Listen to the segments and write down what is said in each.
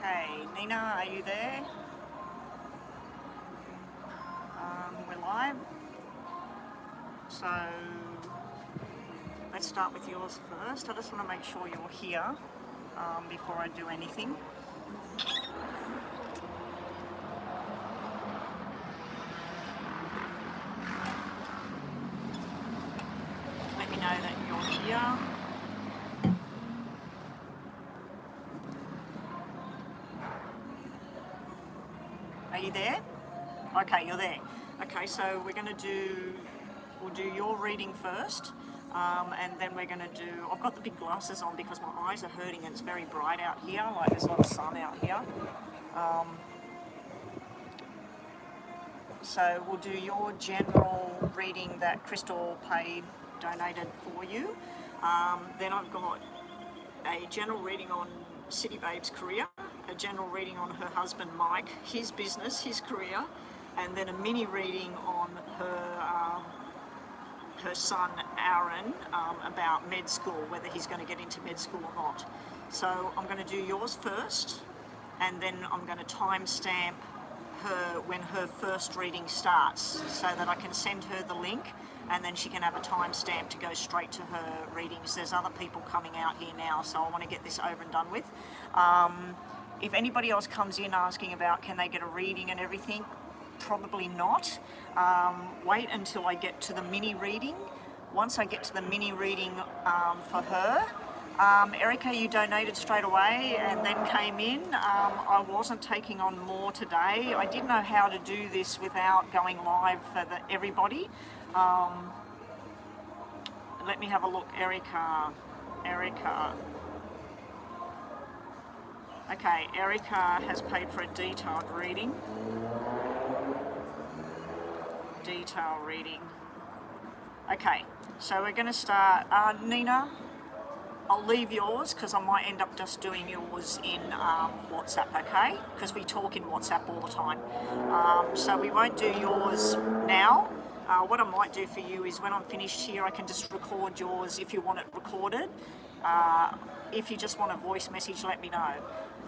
Okay, Nina, are you there? We're live. So let's start with yours first. I just want to make sure you're here before I do anything. Let me know that you're here. Are you there? Okay, you're there. Okay, so we'll do your reading first, and then we're going to do, I've got the big glasses on because my eyes are hurting and it's very bright out here, like there's a lot of sun out here. So we'll do your general reading that Crystal donated for you. Then I've got a general reading on City Babe's career, a general reading on her husband Mike, his business, his career, and then a mini reading on her son Aaron about med school, whether he's going to get into med school or not. So I'm going to do yours first, and then I'm going to timestamp her when her first reading starts so that I can send her the link and then she can have a timestamp to go straight to her readings. There's other people coming out here now, so I want to get this over and done with. If anybody else comes in asking about can they get a reading and everything, probably not. Wait until I get to the mini reading. Once I get to the mini reading for her, Erica, you donated straight away and then came in. I wasn't taking on more today. I didn't know how to do this without going live for everybody. Let me have a look, Erica. Okay, Erica has paid for a detailed reading. Okay, so we're going to start. Nina, I'll leave yours because I might end up just doing yours in WhatsApp, okay? Because we talk in WhatsApp all the time. So we won't do yours now. What I might do for you is when I'm finished here, I can just record yours if you want it recorded. If you just want a voice message, let me know.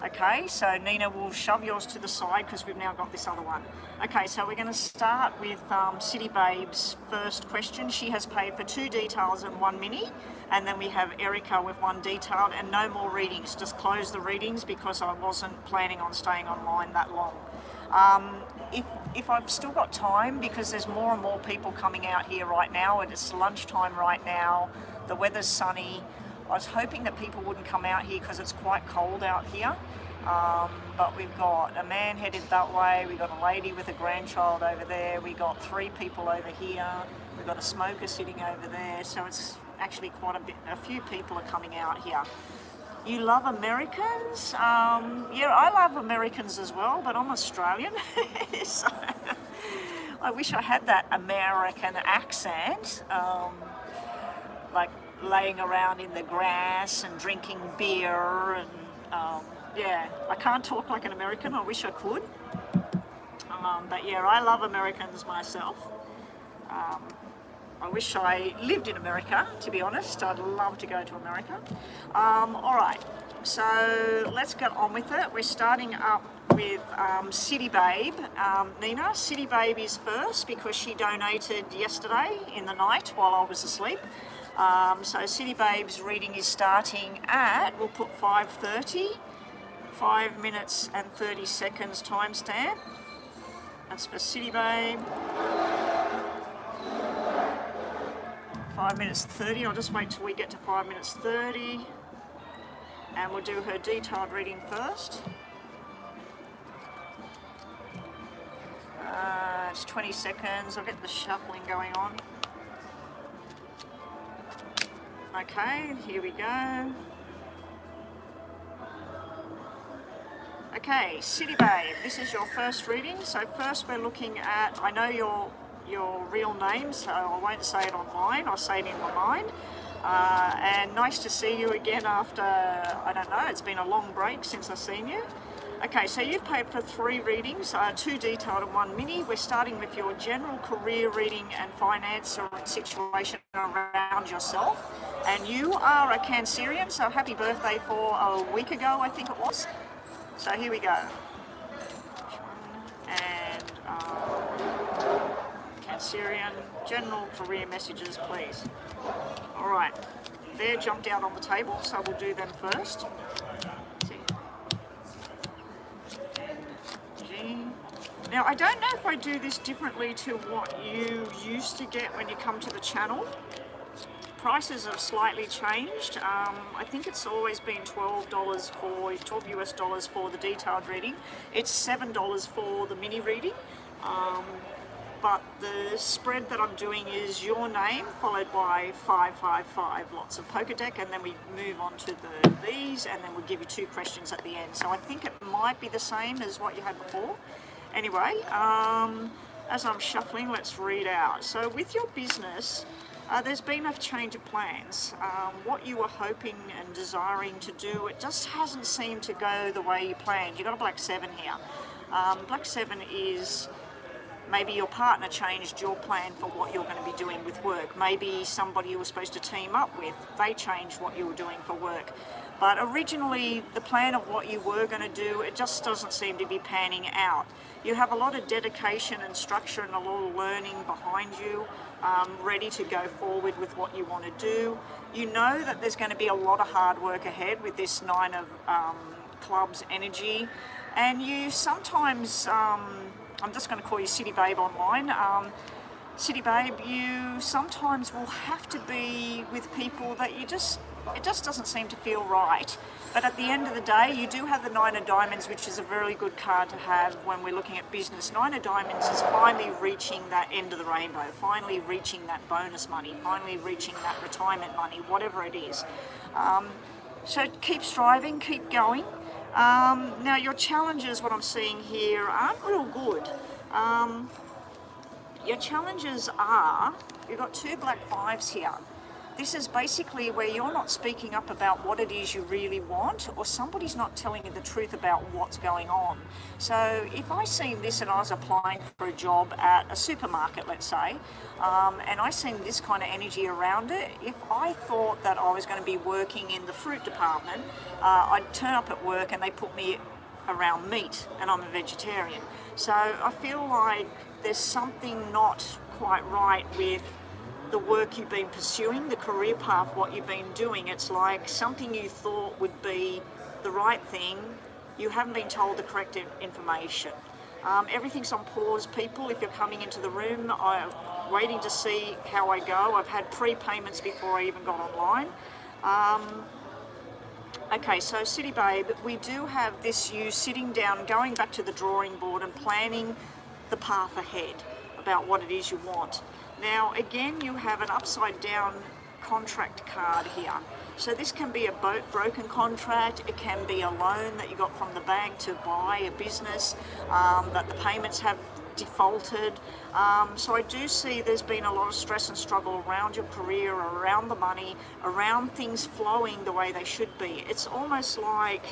Okay, so Nina will shove yours to the side because we've now got this other one. Okay, so we're going to start with City Babe's first question. She has paid for 2 details and 1 mini, and then we have Erica with 1 detailed and no more readings. Just close the readings because I wasn't planning on staying online that long. If I've still got time, because there's more and more people coming out here right now, and it's lunchtime right now, the weather's sunny. I was hoping that people wouldn't come out here because it's quite cold out here, but we've got a man headed that way, we've got a lady with a grandchild over there, we got 3 people over here, we've got a smoker sitting over there, so it's actually quite a few people are coming out here. You love Americans? Yeah, I love Americans as well, but I'm Australian, so I wish I had that American accent, like laying around in the grass and drinking beer and yeah, I can't talk like an American. I wish I could, but yeah, I love Americans myself. I wish I lived in America, to be honest. I'd love to go to America. All right, so let's get on with it. We're starting up with City Babe. Nina, City Babe is first because she donated yesterday in the night while I was asleep. So City Babe's reading is starting at, we'll put 5:30, 5 minutes and 30 seconds timestamp. That's for City Babe. 5 minutes 30, I'll just wait till we get to 5 minutes 30. And we'll do her detailed reading first. It's 20 seconds, I'll get the shuffling going on. Okay, here we go. Okay, City Babe, this is your first reading. So first we're looking at, I know your real name, so I won't say it online, I'll say it in my mind. And nice to see you again after, I don't know, it's been a long break since I've seen you. Okay, so you've paid for 3 readings, 2 detailed and 1 mini. We're starting with your general career reading and finance or situation around yourself. And you are a Cancerian, so happy birthday for a week ago, I think it was. So here we go. And Cancerian, general career messages, please. All right, they're jumped out on the table, so we'll do them first. Now, I don't know if I do this differently to what you used to get when you come to the channel. Prices have slightly changed. I think it's always been $12 US dollars for the detailed reading. It's $7 for the mini reading. But the spread that I'm doing is your name followed by 555, lots of poker deck, and then we move on to these, and then we'll give you 2 questions at the end. So I think it might be the same as what you had before. Anyway, as I'm shuffling, let's read out. So with your business, there's been a change of plans. What you were hoping and desiring to do, it just hasn't seemed to go the way you planned. You've got a black 7 here. Black 7 is maybe your partner changed your plan for what you're going to be doing with work. Maybe somebody you were supposed to team up with, they changed what you were doing for work. But originally, the plan of what you were going to do, it just doesn't seem to be panning out. You have a lot of dedication and structure and a lot of learning behind you, ready to go forward with what you want to do. You know that there's going to be a lot of hard work ahead with this 9 of clubs energy. And you sometimes, I'm just going to call you City Babe online. City Babe, you sometimes will have to be with people that it just doesn't seem to feel right. But at the end of the day, you do have the 9 of Diamonds, which is a very good card to have when we're looking at business. 9 of Diamonds is finally reaching that end of the rainbow, finally reaching that bonus money, finally reaching that retirement money, whatever it is. So keep striving, keep going. Now your challenges, what I'm seeing here, aren't real good. Your challenges are, you've got 2 black 5s here. This is basically where you're not speaking up about what it is you really want, or somebody's not telling you the truth about what's going on. So if I seen this and I was applying for a job at a supermarket, let's say, and I seen this kind of energy around it, if I thought that I was going to be working in the fruit department, I'd turn up at work and they put me around meat, and I'm a vegetarian. So I feel like there's something not quite right with the work you've been pursuing, the career path, what you've been doing. It's like something you thought would be the right thing, you haven't been told the correct information. Everything's on pause, people. If you're coming into the room, I'm waiting to see how I go. I've had prepayments before I even got online. Okay, so City Babe, we do have this you sitting down, going back to the drawing board and planning the path ahead about what it is you want. Now, again, you have an upside down contract card here. So this can be a broken contract, it can be a loan that you got from the bank to buy a business, that the payments have defaulted. So I do see there's been a lot of stress and struggle around your career, around the money, around things flowing the way they should be. It's almost like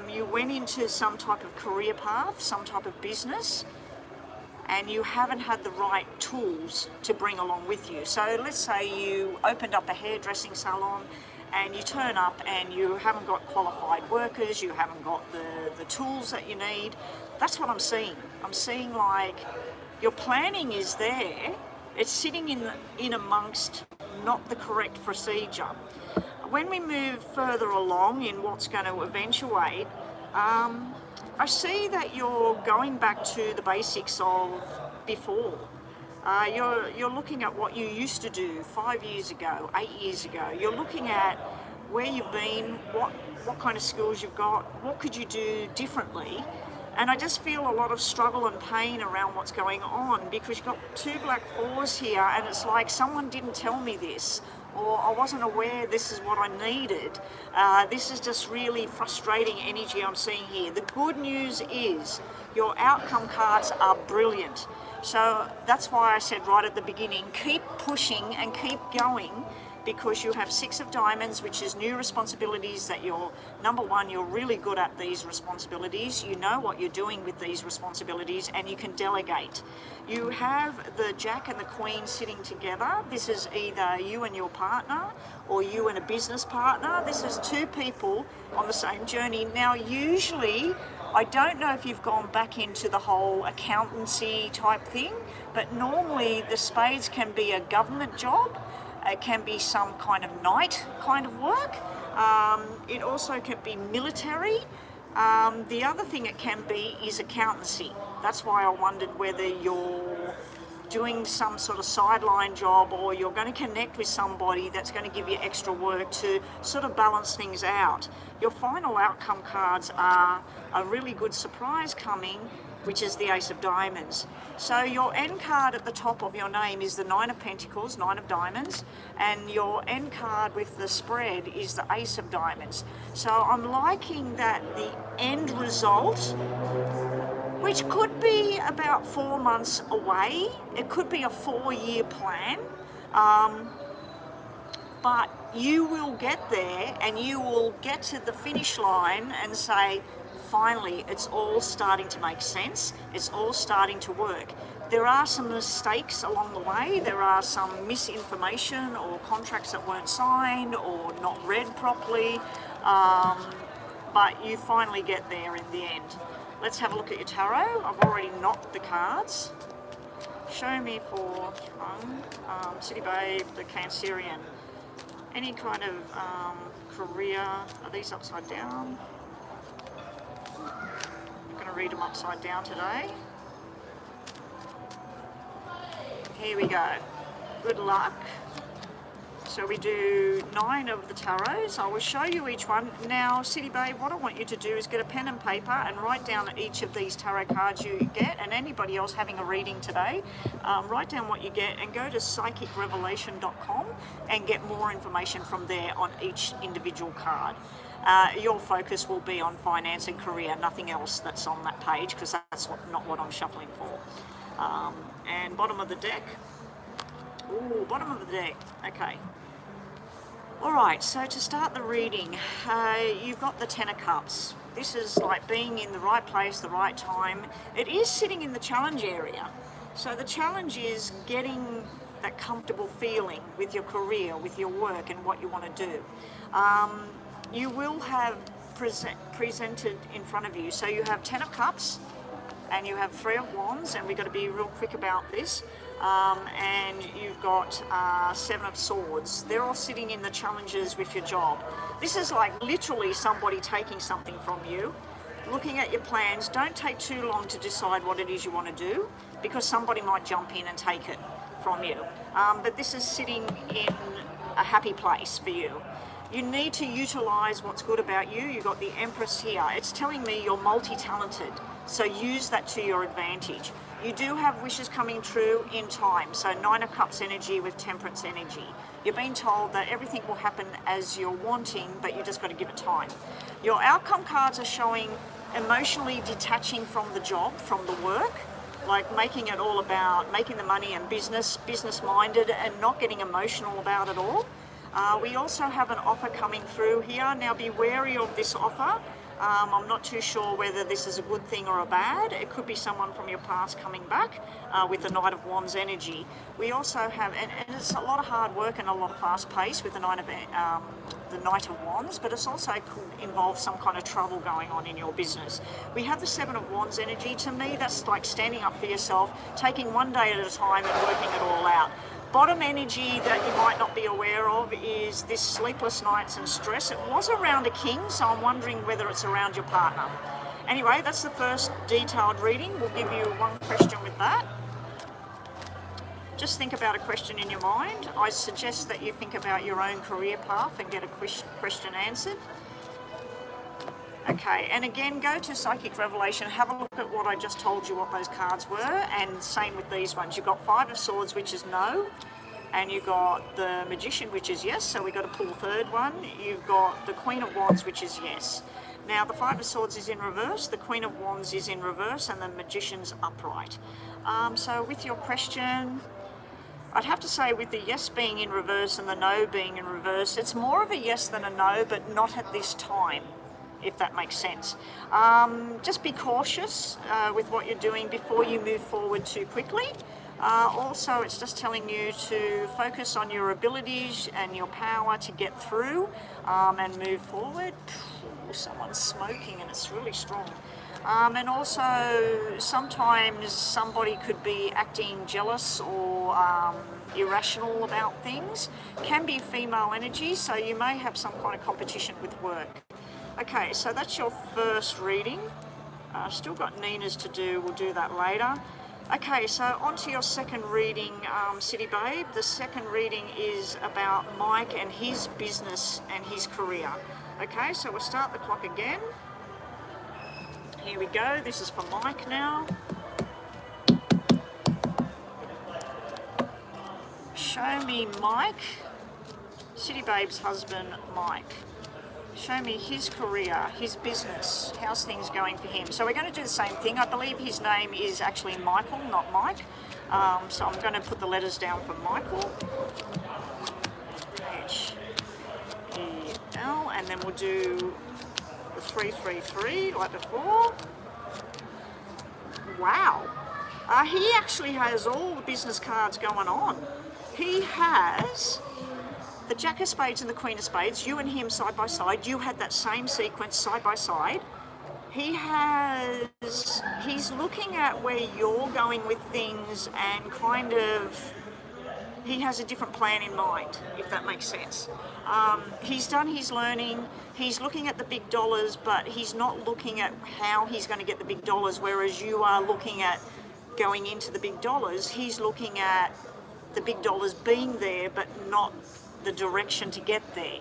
you went into some type of career path, some type of business, and you haven't had the right tools to bring along with you. So let's say you opened up a hairdressing salon and you turn up and you haven't got qualified workers, you haven't got the tools that you need. That's what I'm seeing. I'm seeing like your planning is there, it's sitting in amongst not the correct procedure. When we move further along in what's going to eventuate, I see that you're going back to the basics of before. You're looking at what you used to do 5 years ago, 8 years ago. You're looking at where you've been, what kind of skills you've got, what could you do differently. And I just feel a lot of struggle and pain around what's going on because you've got 2 black 4s here and it's like someone didn't tell me this, or I wasn't aware this is what I needed. This is just really frustrating energy I'm seeing here. The good news is your outcome cards are brilliant. So that's why I said right at the beginning, keep pushing and keep going. because you have 6 of diamonds, which is new responsibilities that you're, number one, you're really good at these responsibilities. You know what you're doing with these responsibilities and you can delegate. You have the Jack and the Queen sitting together. This is either you and your partner or you and a business partner. This is 2 people on the same journey. Now, usually, I don't know if you've gone back into the whole accountancy type thing, but normally the spades can be a government job. It can be some kind of night kind of work. It also can be military. The other thing it can be is accountancy. That's why I wondered whether you're doing some sort of sideline job or you're going to connect with somebody that's going to give you extra work to sort of balance things out. Your final outcome cards are a really good surprise coming, which is the Ace of Diamonds. So your end card at the top of your name is the 9 of Pentacles, 9 of Diamonds, and your end card with the spread is the Ace of Diamonds. So I'm liking that the end result, which could be about 4 months away, it could be a 4-year plan, but you will get there and you will get to the finish line and say, finally, it's all starting to make sense. It's all starting to work. There are some mistakes along the way. There are some misinformation or contracts that weren't signed or not read properly, but you finally get there in the end. Let's have a look at your tarot. I've already knocked the cards. Show me for City Babe, the Cancerian. Any kind of career. Are these upside down? I'm going to read them upside down today. Here we go. Good luck. So we do 9 of the tarots. I will show you each one. Now, City Babe, what I want you to do is get a pen and paper and write down each of these tarot cards you get, and anybody else having a reading today, write down what you get and go to psychicrevelation.com and get more information from there on each individual card. Your focus will be on finance and career, nothing else that's on that page, because that's not what I'm shuffling for. And bottom of the deck. Ooh, bottom of the deck. Okay. Alright, so to start the reading, you've got the 10 of Cups. This is like being in the right place, the right time. It is sitting in the challenge area. So the challenge is getting that comfortable feeling with your career, with your work and what you want to do. You will have presented in front of you. So you have 10 of Cups and you have 3 of Wands, and we've got to be real quick about this. And you've got 7 of Swords. They're all sitting in the challenges with your job. This is like literally somebody taking something from you, looking at your plans. Don't take too long to decide what it is you want to do, because somebody might jump in and take it from you. But this is sitting in a happy place for you. You need to utilize what's good about you. You've got the Empress here. It's telling me you're multi-talented, so use that to your advantage. You do have wishes coming true in time, so 9 of Cups energy with Temperance energy. You're being told that everything will happen as you're wanting, but you just got to give it time. Your outcome cards are showing emotionally detaching from the job, from the work, like making it all about making the money and business-minded and not getting emotional about it all. We also have an offer coming through here. Now be wary of this offer. I'm not too sure whether this is a good thing or a bad. It could be someone from your past coming back with the Knight of Wands energy. We also have, and it's a lot of hard work and a lot of fast pace with the Knight of Wands, but it's also could involve some kind of trouble going on in your business. We have the 7 of Wands energy. To me, that's like standing up for yourself, taking one day at a time and working it all out. Bottom energy that you might not be aware of is this sleepless nights and stress. It was around a king, so I'm wondering whether it's around your partner. Anyway, that's the first detailed reading. We'll give you one question with that. Just think about a question in your mind. I suggest that you think about your own career path and get a question answered. Okay, and again, go to Psychic Revelation, have a look at what I just told you what those cards were, and same with these ones. You've got 5 of Swords, which is no, and you've got the Magician, which is yes, so we've got to pull the third one. You've got the Queen of Wands, which is yes. Now, the 5 of Swords is in reverse, the Queen of Wands is in reverse, and the Magician's upright. So with your question, I'd have to say with the yes being in reverse and the no being in reverse, it's more of a yes than a no, but not at this time, if that makes sense. Just be cautious with what you're doing before you move forward too quickly. Also, it's just telling you to focus on your abilities and your power to get through and move forward. Someone's smoking and it's really strong. And also, sometimes somebody could be acting jealous or irrational about things. Can be female energy, so you may have some kind of competition with work. Okay, so that's your first reading. Still got Nina's to do, we'll do that later. Okay, so on to your second reading, City Babe. The second reading is about Mike and his business and his career. Okay, so we'll start the clock again. Here we go, this is for Mike now. Show me Mike, City Babe's husband, Mike. Show me his career, his business, how's things going for him. So we're going to do the same thing. I believe his name is actually Michael, not Mike. So I'm going to put the letters down for Michael. H-E-L, and then we'll do the 333 like before. Wow. He actually has all the business cards going on. He has the Jack of Spades and the Queen of Spades, you and him side by side. You had that same sequence side by side. He's looking at where you're going with things and kind of, he has a different plan in mind, if that makes sense. He's done his learning, he's looking at the big dollars, but he's not looking at how he's going to get the big dollars, whereas you are looking at going into the big dollars. He's looking at the big dollars being there, but not the direction to get there.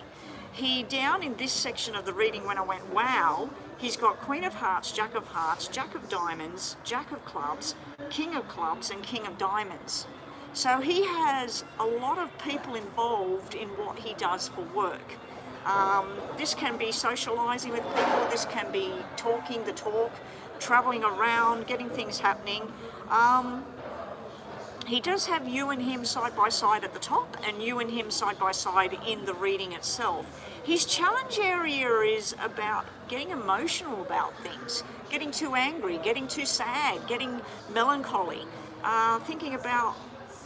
He, down in this section of the reading when I went, wow, he's got Queen of Hearts, Jack of Diamonds, Jack of Clubs, King of Clubs, and King of Diamonds. So he has a lot of people involved in what he does for work. This can be socialising with people, this can be talking the talk, travelling around, getting things happening. He does have you and him side by side at the top and you and him side by side in the reading itself. His challenge area is about getting emotional about things, getting too angry, getting too sad, getting melancholy, thinking about,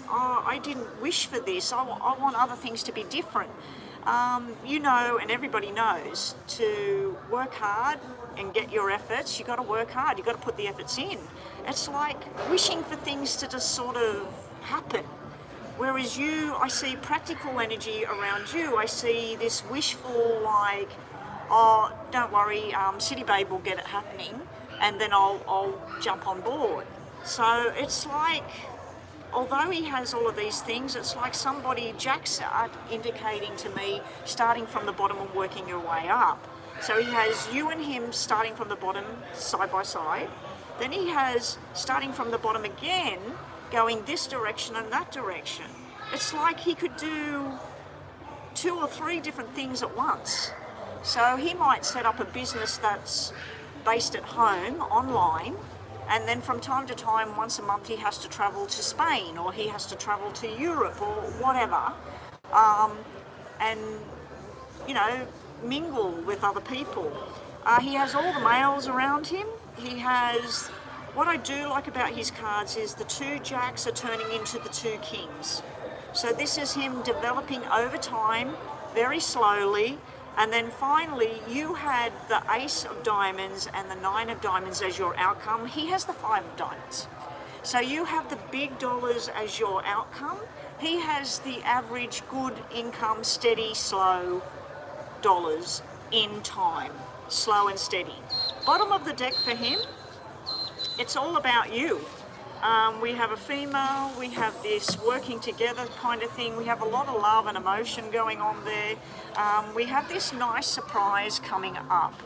oh, I didn't wish for this, I want other things to be different. You know, and everybody knows, to work hard and get your efforts, you got to work hard, you got to put the efforts in. It's like wishing for things to just sort of happen. Whereas you, I see practical energy around you. I see this wishful, like, oh, don't worry, City Babe will get it happening, and then I'll jump on board. So it's like, although he has all of these things, it's like somebody, Jack's indicating to me, starting from the bottom and working your way up. So he has you and him starting from the bottom, side by side. Then he has starting from the bottom again, going this direction and that direction. It's like he could do 2 or 3 different things at once. So he might set up a business that's based at home, online, and then from time to time, once a month, he has to travel to Spain or he has to travel to Europe or whatever, and, you know, mingle with other people. He has all the males around him. He has, what I do like about his cards is the 2 jacks are turning into the 2 kings. So this is him developing over time, very slowly, and then finally you had the Ace of Diamonds and the 9 of Diamonds as your outcome. He has the 5 of Diamonds. So you have the big dollars as your outcome. He has the average, good income, steady, slow dollars in time. Slow and steady. Bottom of the deck for him, it's all about you. We have a female, we have this working together kind of thing, we have a lot of love and emotion going on there. We have this nice surprise coming up.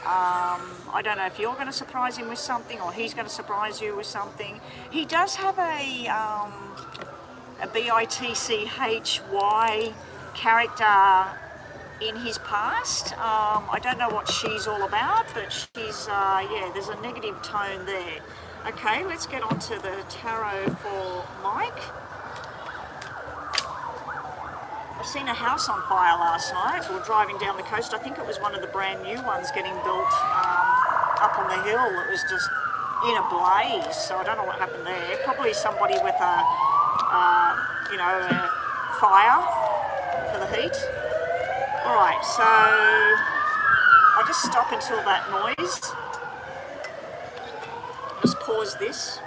I don't know if you're going to surprise him with something or he's going to surprise you with something. He does have a BITCHY character in his past. I don't know what she's all about, but she's, yeah, there's a negative tone there. Okay, let's get on to the tarot for Mike. seen a house on fire last night. We were driving down the coast. I think it was one of the brand new ones getting built up on the hill. It was just in a blaze, so I don't know what happened there. Probably somebody with a fire for the heat. All right, so I'll just stop until that noise. Just pause this.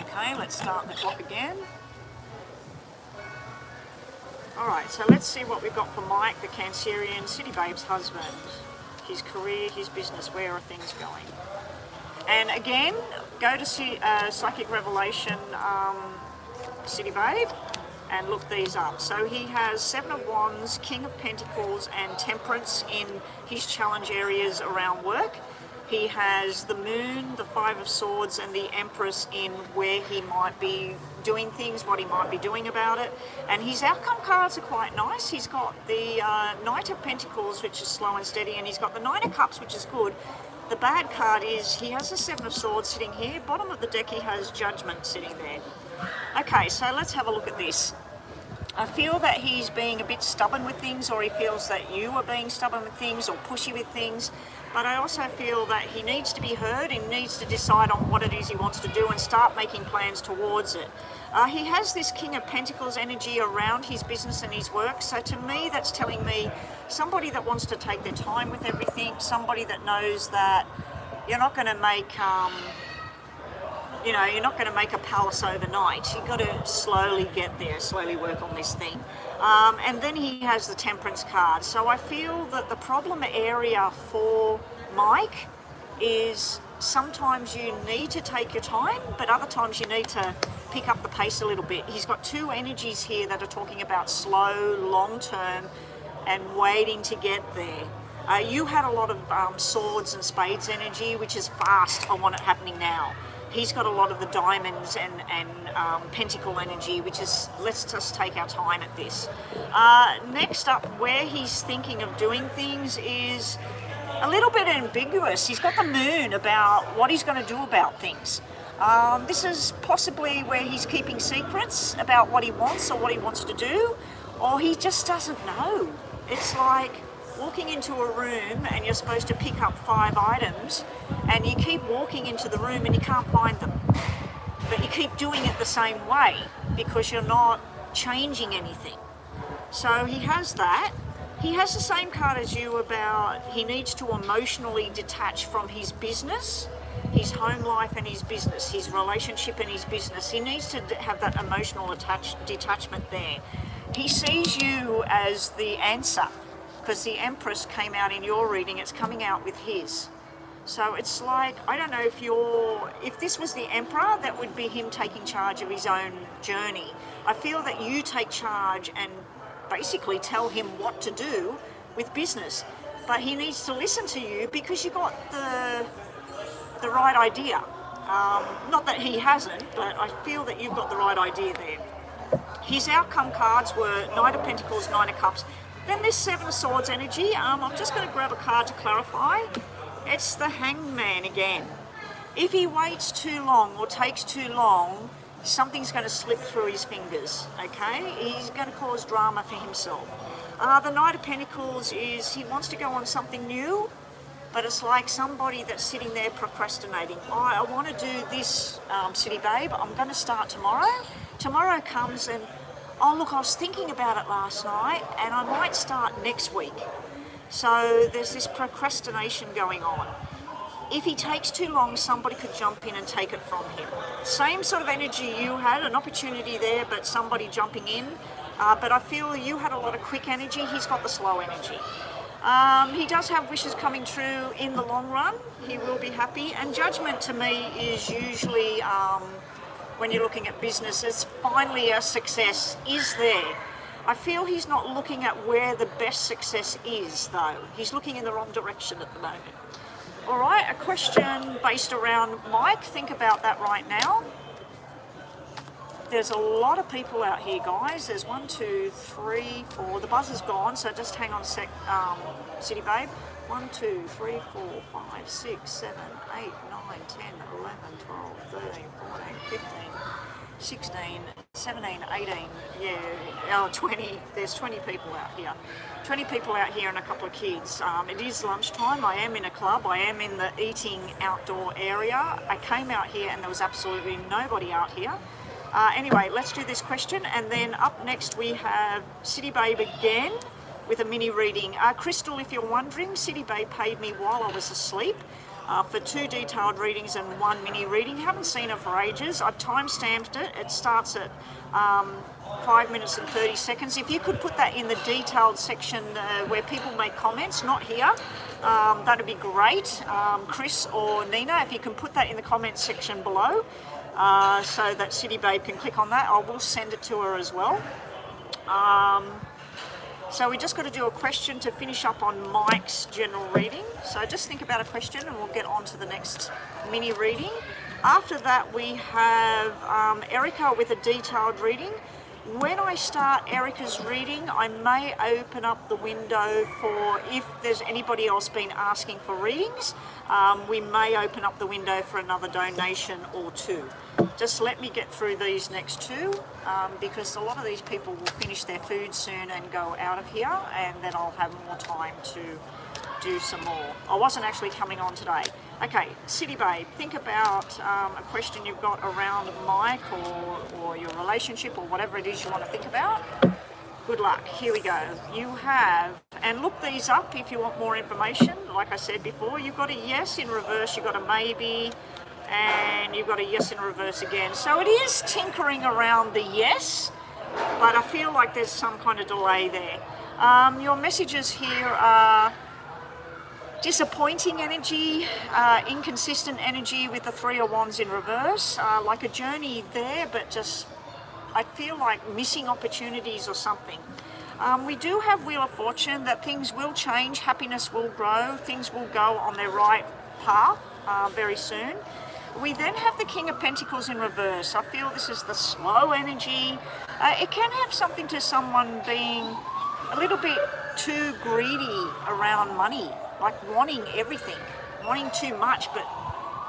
Okay, let's start the clock again. Alright, so let's see what we've got for Mike, the Cancerian, City Babe's husband. His career, his business, where are things going? And again, go to Psychic Revelation City Babe and look these up. So he has 7 of Wands, King of Pentacles and Temperance in his challenge areas around work. He has the Moon, the 5 of Swords and the Empress in where he might be doing things, what he might be doing about it. And his outcome cards are quite nice. He's got the Knight of Pentacles, which is slow and steady, and he's got the 9 of Cups, which is good. The bad card is he has the 7 of Swords sitting here. Bottom of the deck he has Judgment sitting there. Okay, so let's have a look at this. I feel that he's being a bit stubborn with things, or he feels that you are being stubborn with things or pushy with things. But I also feel that he needs to be heard and needs to decide on what it is he wants to do and start making plans towards it. He has this King of Pentacles energy around his business and his work. So to me, that's telling me somebody that wants to take their time with everything, somebody that knows that you're not going to make, you're not going to make a palace overnight. You've got to slowly get there, slowly work on this thing. And then he has the Temperance card. So I feel that the problem area for Mike is sometimes you need to take your time, but other times you need to pick up the pace a little bit. He's got 2 energies here that are talking about slow, long term and waiting to get there. You had a lot of Swords and Spades energy, which is fast. I want it happening now. He's got a lot of the Diamonds and Pentacle energy, which is, let's just take our time at this. Next up, where he's thinking of doing things is a little bit ambiguous. He's got the Moon about what he's going to do about things. This is possibly where he's keeping secrets about what he wants or what he wants to do, or he just doesn't know. It's like walking into a room and you're supposed to pick up 5 items and you keep walking into the room and you can't find them. But you keep doing it the same way because you're not changing anything. So he has that. He has the same card as you about he needs to emotionally detach from his business, his home life and his business, his relationship and his business. He needs to have that emotional detachment there. He sees you as the answer because the Empress came out in your reading, it's coming out with his. So it's like, I don't know if this was the Emperor, that would be him taking charge of his own journey. I feel that you take charge and basically tell him what to do with business. But he needs to listen to you because you got the right idea. Not that he hasn't, but I feel that you've got the right idea there. His outcome cards were Knight of Pentacles, 9 of Cups. Then there's 7 of Swords energy. I'm just going to grab a card to clarify. It's the Hangman again. If he waits too long or takes too long, something's going to slip through his fingers, okay? He's going to cause drama for himself. The Knight of Pentacles is he wants to go on something new, but it's like somebody that's sitting there procrastinating. I want to do this, City Babe. I'm going to start tomorrow. Tomorrow comes and, oh look, I was thinking about it last night and I might start next week. So there's this procrastination going on. If he takes too long, somebody could jump in and take it from him. Same sort of energy you had, an opportunity there, but somebody jumping in. But I feel you had a lot of quick energy. He's got the slow energy. He does have wishes coming true in the long run. He will be happy. And Judgment to me is usually, when you're looking at business, it's finally a success is there. I feel he's not looking at where the best success is, though. He's looking in the wrong direction at the moment. All right, a question based around Mike. Think about that right now. There's a lot of people out here, guys. There's 1, 2, 3, 4. The buzzer's gone, so just hang on a sec, City Babe. 1, 2, 3, 4, 5, 6, 7, 8, 9, 10, 11, 12, 13, 14, 15, 16, 17, 18, yeah, 20. There's 20 people out here. 20 people out here and a couple of kids. It is lunchtime. I am in a club. I am in the eating outdoor area. I came out here and there was absolutely nobody out here. Anyway, let's do this question, and then up next we have City Babe again with a mini reading. Crystal, if you're wondering, City Babe paid me while I was asleep for 2 detailed readings and 1 mini reading. Haven't seen her for ages. I've time-stamped it. It starts at 5 minutes and 30 seconds. If you could put that in the detailed section where people make comments, not here, that'd be great. Chris or Nina, if you can put that in the comments section below, so that City Babe can click on that. I will send it to her as well. So we just got to do a question to finish up on Mike's general reading. So just think about a question and we'll get on to the next mini reading. After that we have Erica with a detailed reading. When I start Erica's reading, I may open up the window for, if there's anybody else been asking for readings, we may open up the window for another donation or 2. Just let me get through these next 2 because a lot of these people will finish their food soon and go out of here, and then I'll have more time to do some more. I wasn't actually coming on today. Okay, City Babe, think about a question you've got around Mike or your relationship or whatever it is you want to think about. Good luck. Here we go. You have, and look these up if you want more information. Like I said before, you've got a yes in reverse, you've got a maybe, and you've got a yes in reverse again. So it is tinkering around the yes, but I feel like there's some kind of delay there. Your messages here are disappointing energy, inconsistent energy with the 3 of Wands in reverse, like a journey there, but just I feel like missing opportunities or something. We do have Wheel of Fortune, that things will change, happiness will grow, things will go on their right path very soon. We then have the King of Pentacles in reverse. I feel this is the slow energy. It can have something to someone being a little bit too greedy around money, like wanting everything, wanting too much but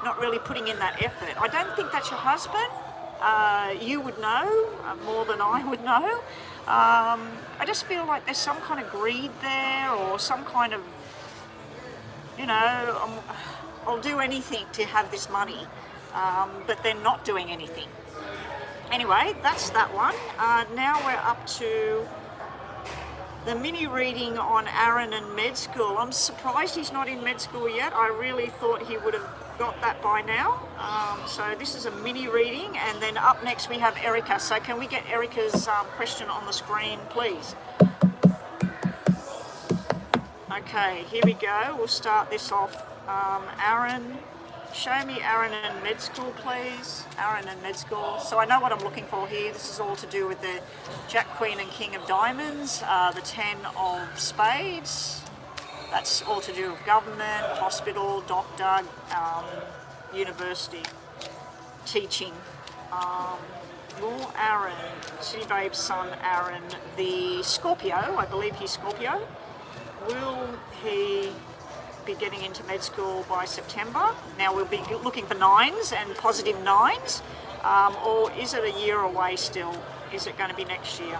not really putting in that effort. I don't think that's your husband. You would know more than I would know. I just feel like there's some kind of greed there, or some kind of, you know, I'll do anything to have this money, but they're not doing anything. Anyway, that's that one. Now we're up to the mini reading on Aaron and med school. I'm surprised he's not in med school yet. I really thought he would have got that by now. So this is a mini reading, and then up next we have Erica. So can we get Erica's question on the screen, please? Okay, here we go. We'll start this off. Aaron, show me Aaron and med school, please. Aaron and med school. So I know what I'm looking for here. This is all to do with the Jack, Queen and King of Diamonds, the 10 of Spades. That's all to do with government, hospital, doctor, university, teaching. Will Aaron, City Babe's son Aaron, the Scorpio, I believe he's Scorpio, will he be getting into med school by September? Now we'll be looking for 9s and positive 9s, or is it a year away still? Is it going to be next year?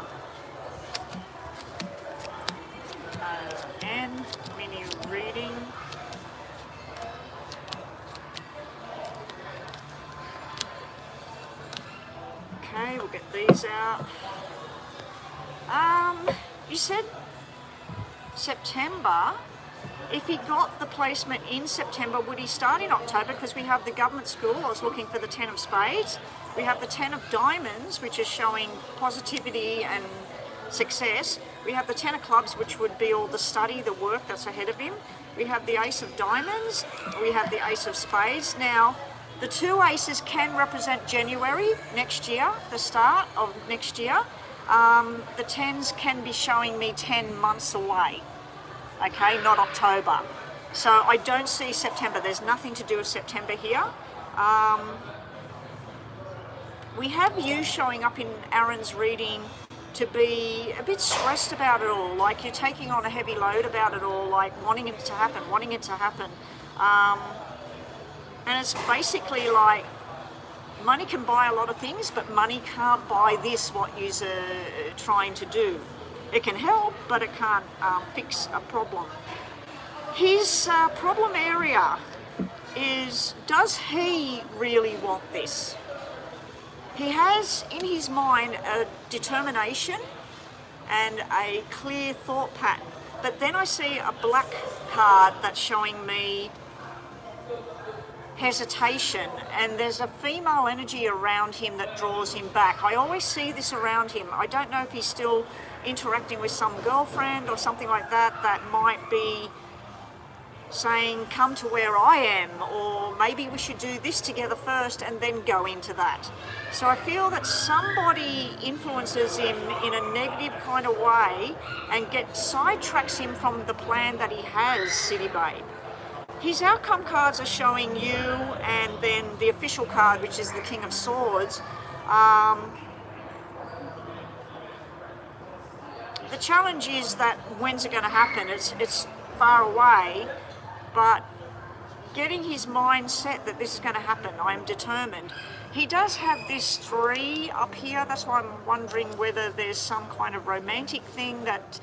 And mini reading. Okay, we'll get these out. You said September. If he got the placement in September, would he start in October? Because we have the government school. I was looking for the 10 of Spades. We have the 10 of Diamonds, which is showing positivity and success. We have the 10 of Clubs, which would be all the study, the work that's ahead of him. We have the Ace of Diamonds. We have the Ace of Spades. Now, the 2 aces can represent January next year, the start of next year. The 10s can be showing me 10 months away. Okay, not October. So I don't see September. There's nothing to do with September here. We have you showing up in Aaron's reading to be a bit stressed about it all, like you're taking on a heavy load about it all, like wanting it to happen. And it's basically like, money can buy a lot of things, but money can't buy this, what you're trying to do. It can help, but it can't fix a problem. His problem area is, does he really want this? He has in his mind a determination and a clear thought pattern. But then I see a black card that's showing me hesitation, and there's a female energy around him that draws him back. I always see this around him. I don't know if he's still interacting with some girlfriend or something like that that might be saying, come to where I am, or maybe we should do this together first and then go into that. So I feel that somebody influences him in a negative kind of way and sidetracks him from the plan that he has, City Babe. His outcome cards are showing you, and then the official card, which is the King of Swords. The challenge is that when's it going to happen? It's far away, but getting his mind set that this is going to happen, I'm determined. He does have this 3 up here. That's why I'm wondering whether there's some kind of romantic thing that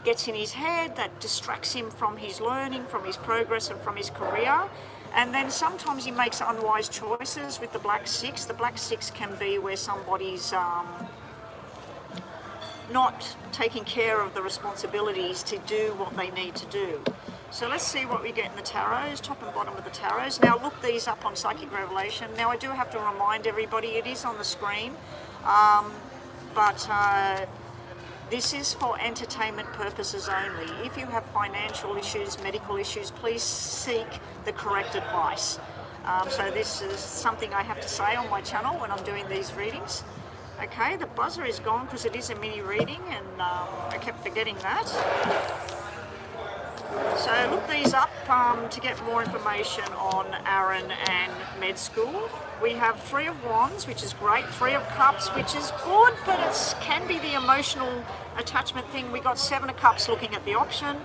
gets in his head that distracts him from his learning, from his progress, and from his career. And then sometimes he makes unwise choices with the Black 6. The Black 6 can be where somebody's not taking care of the responsibilities to do what they need to do. So let's see what we get in the tarots, top and bottom of the tarots. Now look these up on Psychic Revelation. Now I do have to remind everybody, it is on the screen, but this is for entertainment purposes only. If you have financial issues, medical issues, please seek the correct advice. So this is something I have to say on my channel when I'm doing these readings. Okay, the buzzer is gone because it is a mini reading, and I kept forgetting that. So look these up to get more information on Aaron and med school. We have 3 of Wands, which is great, 3 of Cups, which is good, but it can be the emotional attachment thing. We got 7 of Cups looking at the option.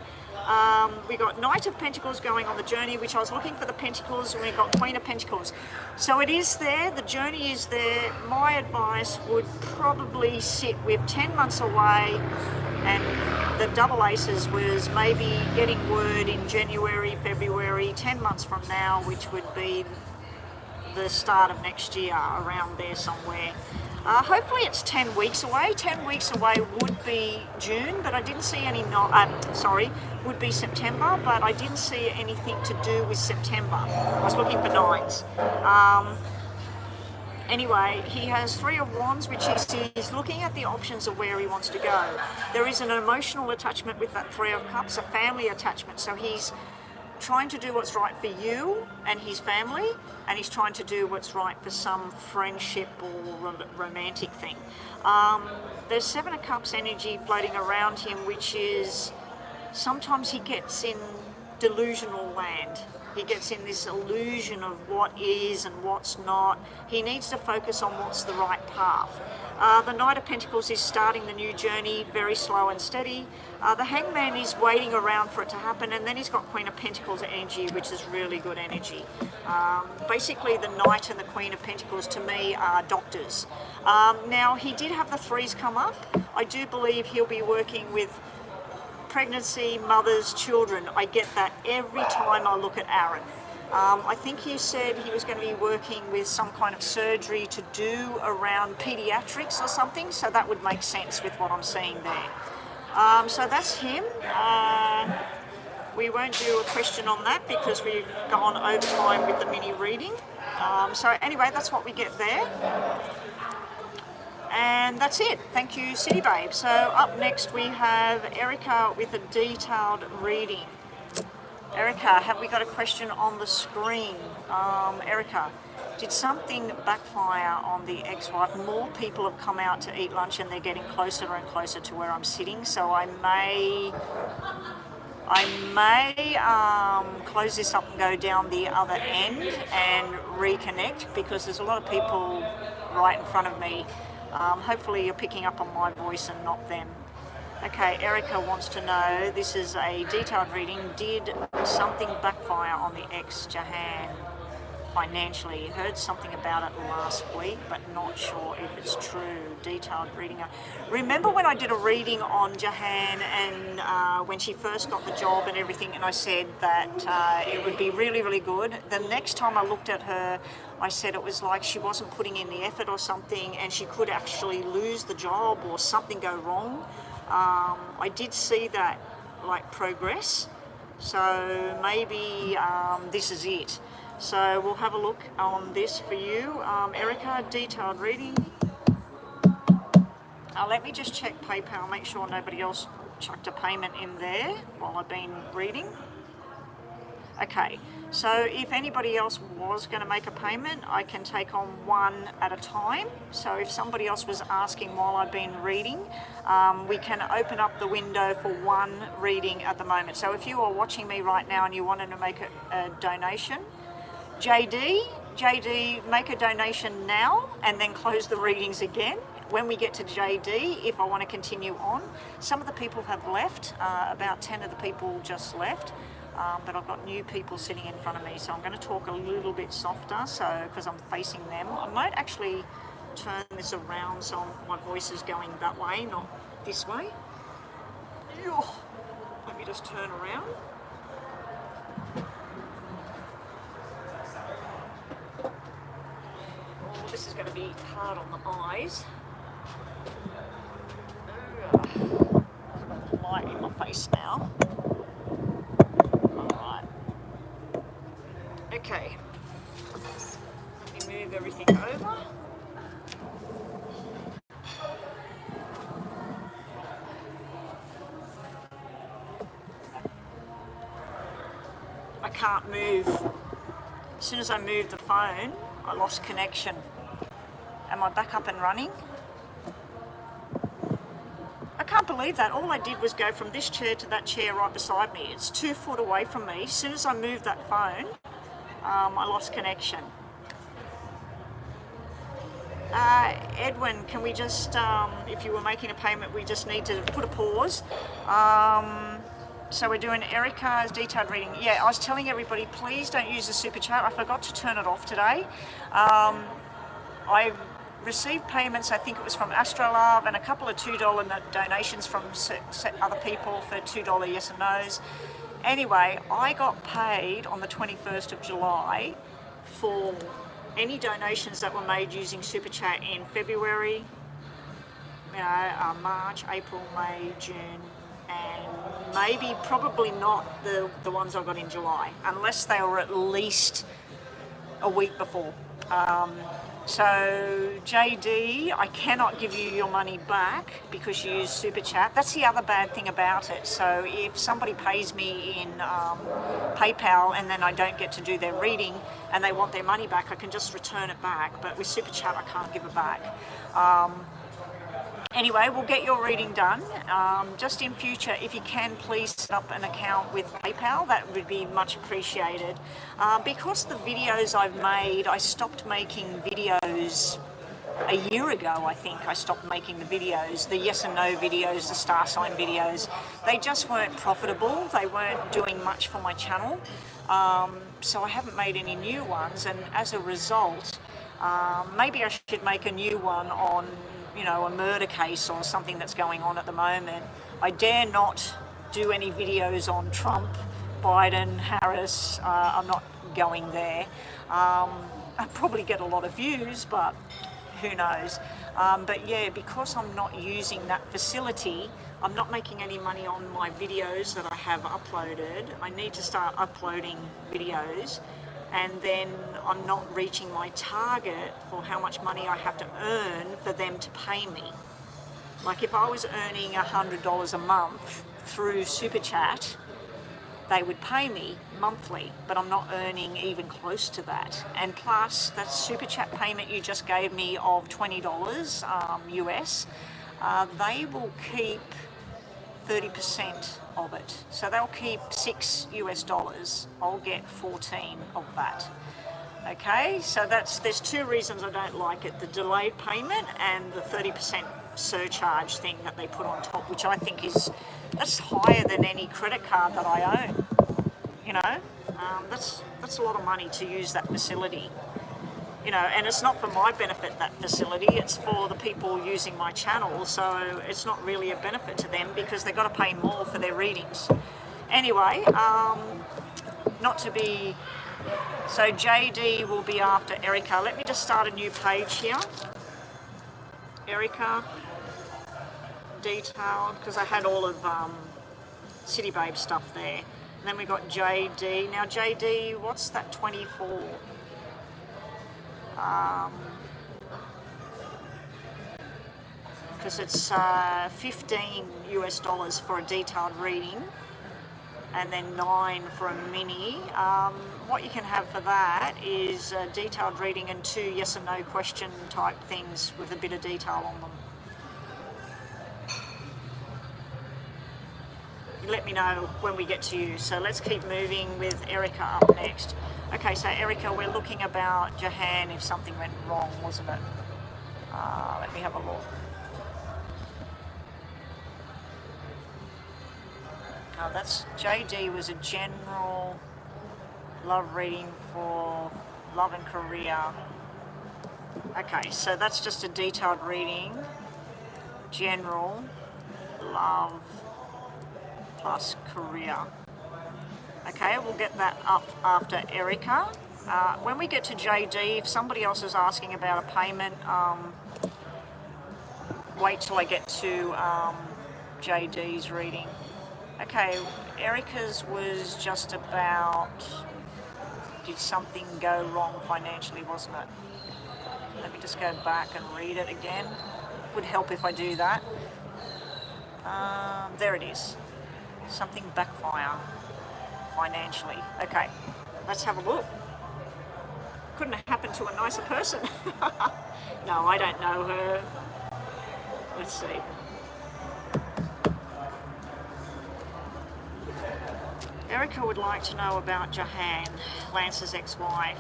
We got Knight of Pentacles going on the journey, which I was looking for the Pentacles, and we got Queen of Pentacles. So it is there, the journey is there. My advice would probably sit with 10 months away, and the double aces was maybe getting word in January, February, 10 months from now, which would be the start of next year, around there somewhere. Hopefully it's 10 weeks away. 10 weeks away would be June, but I didn't see any, would be September, but I didn't see anything to do with September. I was looking for 9s. Anyway, he has 3 of Wands, which he's looking at the options of where he wants to go. There is an emotional attachment with that 3 of Cups, a family attachment. So he's trying to do what's right for you and his family, and he's trying to do what's right for some friendship or romantic thing. There's 7 of Cups energy floating around him, which is sometimes he gets in delusional land. He gets in this illusion of what is and what's not. He needs to focus on what's the right path. The Knight of Pentacles is starting the new journey, very slow and steady. The Hangman is waiting around for it to happen, and then he's got Queen of Pentacles energy, which is really good energy. Basically, the Knight and the Queen of Pentacles to me are doctors. Now, he did have the 3s come up. I do believe he'll be working with pregnancy, mothers, children. I get that every time I look at Aaron. I think you said he was going to be working with some kind of surgery to do around pediatrics or something, so that would make sense with what I'm seeing there. So that's him. We won't do a question on that because we've gone over time with the mini reading. So anyway, that's what we get there. And that's it. Thank you, City Babe. So up next we have Erica with a detailed reading. Erica, have we got a question on the screen? Erica, did something backfire on the ex-wife? More people have come out to eat lunch and they're getting closer and closer to where I'm sitting, so I may close this up and go down the other end and reconnect, because there's a lot of people right in front of me Hopefully you're picking up on my voice and not them. Okay, Erica wants to know, this is a detailed reading, did something backfire on the ex Jahan financially? Heard something about it last week, but not sure if it's true. Detailed reading. Remember when I did a reading on Jahan and when she first got the job and everything, and I said that it would be really, really good. The next time I looked at her, I said it was like she wasn't putting in the effort or something, and she could actually lose the job or something go wrong. I did see that like progress, so maybe this is it. So we'll have a look on this for you. Erica, detailed reading. Let me just check PayPal, make sure nobody else chucked a payment in there while I've been reading. Okay, so if anybody else was going to make a payment, I can take on one at a time. So if somebody else was asking while I've been reading, we can open up the window for one reading at the moment. So if you are watching me right now and you wanted to make a donation, JD, make a donation now and then close the readings again. When we get to JD, if I want to continue on, some of the people have left, about 10 of the people just left. But I've got new people sitting in front of me, so I'm going to talk a little bit softer, because I'm facing them. I might actually turn this around so my voice is going that way, not this way. Let me just turn around. Oh, this is going to be hard on the eyes. There's a light in my face now. Okay, let me move everything over. I can't move. As soon as I moved the phone, I lost connection. Am I back up and running? I can't believe that. All I did was go from this chair to that chair right beside me. It's 2 foot away from me. As soon as I moved that phone, I lost connection. Edwin, can we just, if you were making a payment, we just need to put a pause. So we're doing Erica's detailed reading. Yeah, I was telling everybody, please don't use the super chat. I forgot to turn it off today. I received payments, I think it was from Astrolove, and a couple of $2 donations from other people for $2 yes and no's. Anyway, I got paid on the 21st of July for any donations that were made using Super Chat in February, March, April, May, June, and probably not the ones I got in July, unless they were at least a week before. So JD, I cannot give you your money back because you use Super Chat. That's the other bad thing about it. So if somebody pays me in PayPal and then I don't get to do their reading and they want their money back, I can just return it back. But with Super Chat, I can't give it back. Anyway, we'll get your reading done. Just in future, if you can, please set up an account with PayPal. That would be much appreciated. Because the videos I've made, I stopped making videos a year ago, I think. I stopped making the videos, the yes and no videos, the star sign videos. They just weren't profitable. They weren't doing much for my channel. So I haven't made any new ones, and as a result, maybe I should make a new one on a murder case or something that's going on at the moment. I dare not do any videos on Trump, Biden, Harris. I'm not going there. I'll probably get a lot of views, but who knows. But yeah, because I'm not using that facility, I'm not making any money on my videos that I have uploaded. I need to start uploading videos, and then I'm not reaching my target for how much money I have to earn for them to pay me. Like if I was earning $100 a month through Super Chat, they would pay me monthly, but I'm not earning even close to that. And plus, that Super Chat payment you just gave me of $20 US, they will keep 30% of it. So they'll keep $6 US. I'll get 14 of that. Okay, so there's two reasons I don't like it: the delayed payment and the 30% surcharge thing that they put on top, which I think that's higher than any credit card that I own. You know, that's a lot of money to use that facility. You know, and it's not for my benefit, that facility, it's for the people using my channel, so it's not really a benefit to them because they've got to pay more for their readings. Anyway, not to be... So JD will be after Erica. Let me just start a new page here. Erica, detailed, because I had all of City Babe stuff there. And then we got JD. Now JD, what's that 24? Because it's $15 US for a detailed reading, and then 9 for a mini. What you can have for that is a detailed reading and 2 yes and no question type things with a bit of detail on them. You let me know when we get to you. So let's keep moving with Erica up next. Okay, so Erica, we're looking about Jahan if something went wrong, wasn't it? Let me have a look. Oh, that's JD was a general love reading for love and career. Okay, so that's just a detailed reading. General, love, plus career. Okay, we'll get that up after Erica. When we get to JD, if somebody else is asking about a payment, wait till I get to JD's reading. Okay, Erica's was just about, did something go wrong financially, wasn't it? Let me just go back and read it again. Would help if I do that. There it is. Something backfire financially. Okay, let's have a look. Couldn't have happened to a nicer person. No, I don't know her. Let's see. Erica would like to know about Jahan, Lance's ex-wife.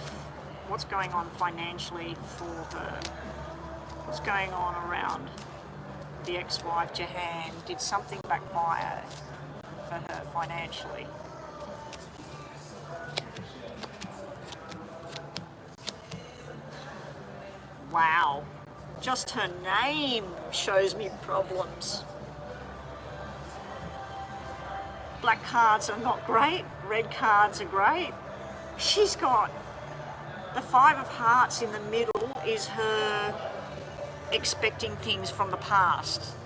What's going on financially for her? What's going on around the ex-wife, Jahan? Did something backfire for her financially? Wow, just her name shows me problems. Black cards are not great, red cards are great. She's got the 5 of Hearts in the middle is her expecting things from the past.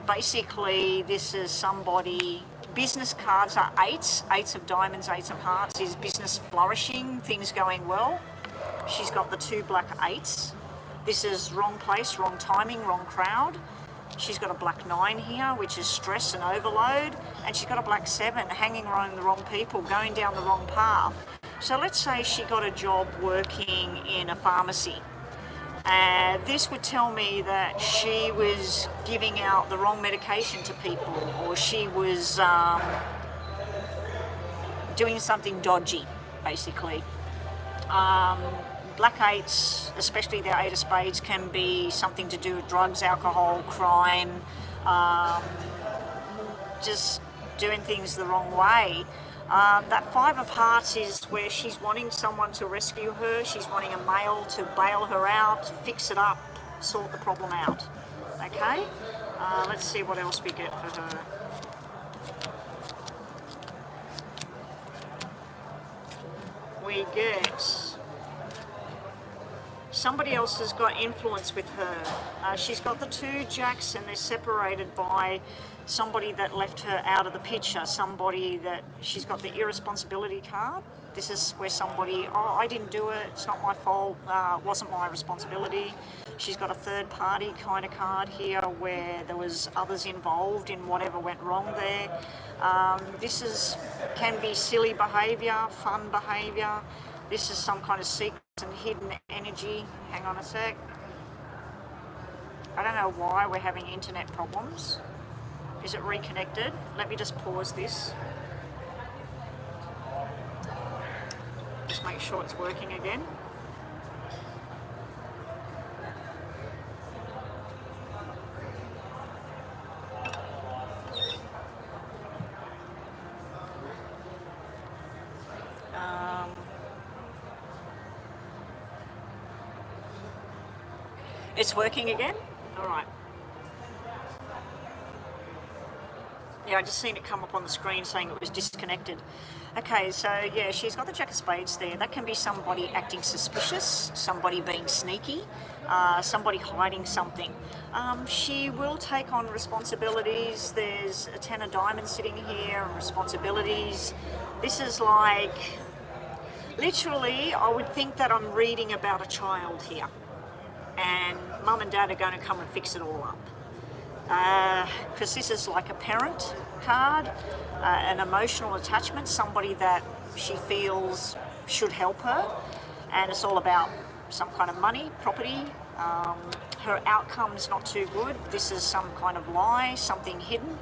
Basically, this is somebody, business cards are 8s, 8s of Diamonds, 8s of Hearts is business flourishing, things going well. She's got the 2 black 8s. This is wrong place, wrong timing, wrong crowd. She's got a black 9 here, which is stress and overload, and she's got a black 7 hanging around the wrong people, going down the wrong path. So let's say she got a job working in a pharmacy. This would tell me that she was giving out the wrong medication to people, or she was doing something dodgy, basically. Black 8s, especially the 8 of Spades, can be something to do with drugs, alcohol, crime, just doing things the wrong way. That 5 of Hearts is where she's wanting someone to rescue her. She's wanting a male to bail her out, fix it up, sort the problem out. Okay? Let's see what else we get for her. We get... somebody else has got influence with her. She's got the 2 jacks and they're separated by somebody that left her out of the picture, somebody that, she's got the irresponsibility card. This is where somebody, oh, I didn't do it, it's not my fault, wasn't my responsibility. She's got a third party kind of card here where there was others involved in whatever went wrong there. This can be silly behaviour, fun behaviour. This is some kind of secret and hidden energy. Hang on a sec. I don't know why we're having internet problems. Is it reconnected? Let me just pause this. Just make sure it's working again. It's working again? All right. Yeah, I just seen it come up on the screen saying it was disconnected. Okay, so yeah, she's got the Jack of Spades there. That can be somebody acting suspicious, somebody being sneaky, somebody hiding something. She will take on responsibilities. There's a 10 of diamonds sitting here and responsibilities. This is like, literally, I would think that I'm reading about a child here. And mum and dad are going to come and fix it all up. Because this is like a parent card, an emotional attachment, somebody that she feels should help her, and it's all about some kind of money, property. Her outcome's not too good. This is some kind of lie, something hidden.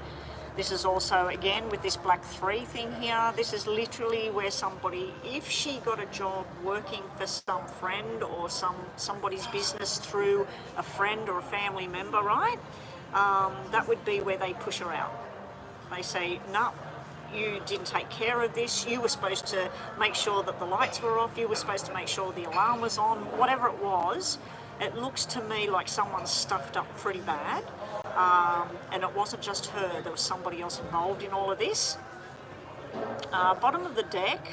This is also, again, with this black 3 thing here, this is literally where somebody, if she got a job working for some friend or somebody's business through a friend or a family member, right? That would be where they push her out. They say, no, you didn't take care of this, you were supposed to make sure that the lights were off, you were supposed to make sure the alarm was on, whatever it was. It looks to me like someone's stuffed up pretty bad, and it wasn't just her, there was somebody else involved in all of this. Bottom of the deck,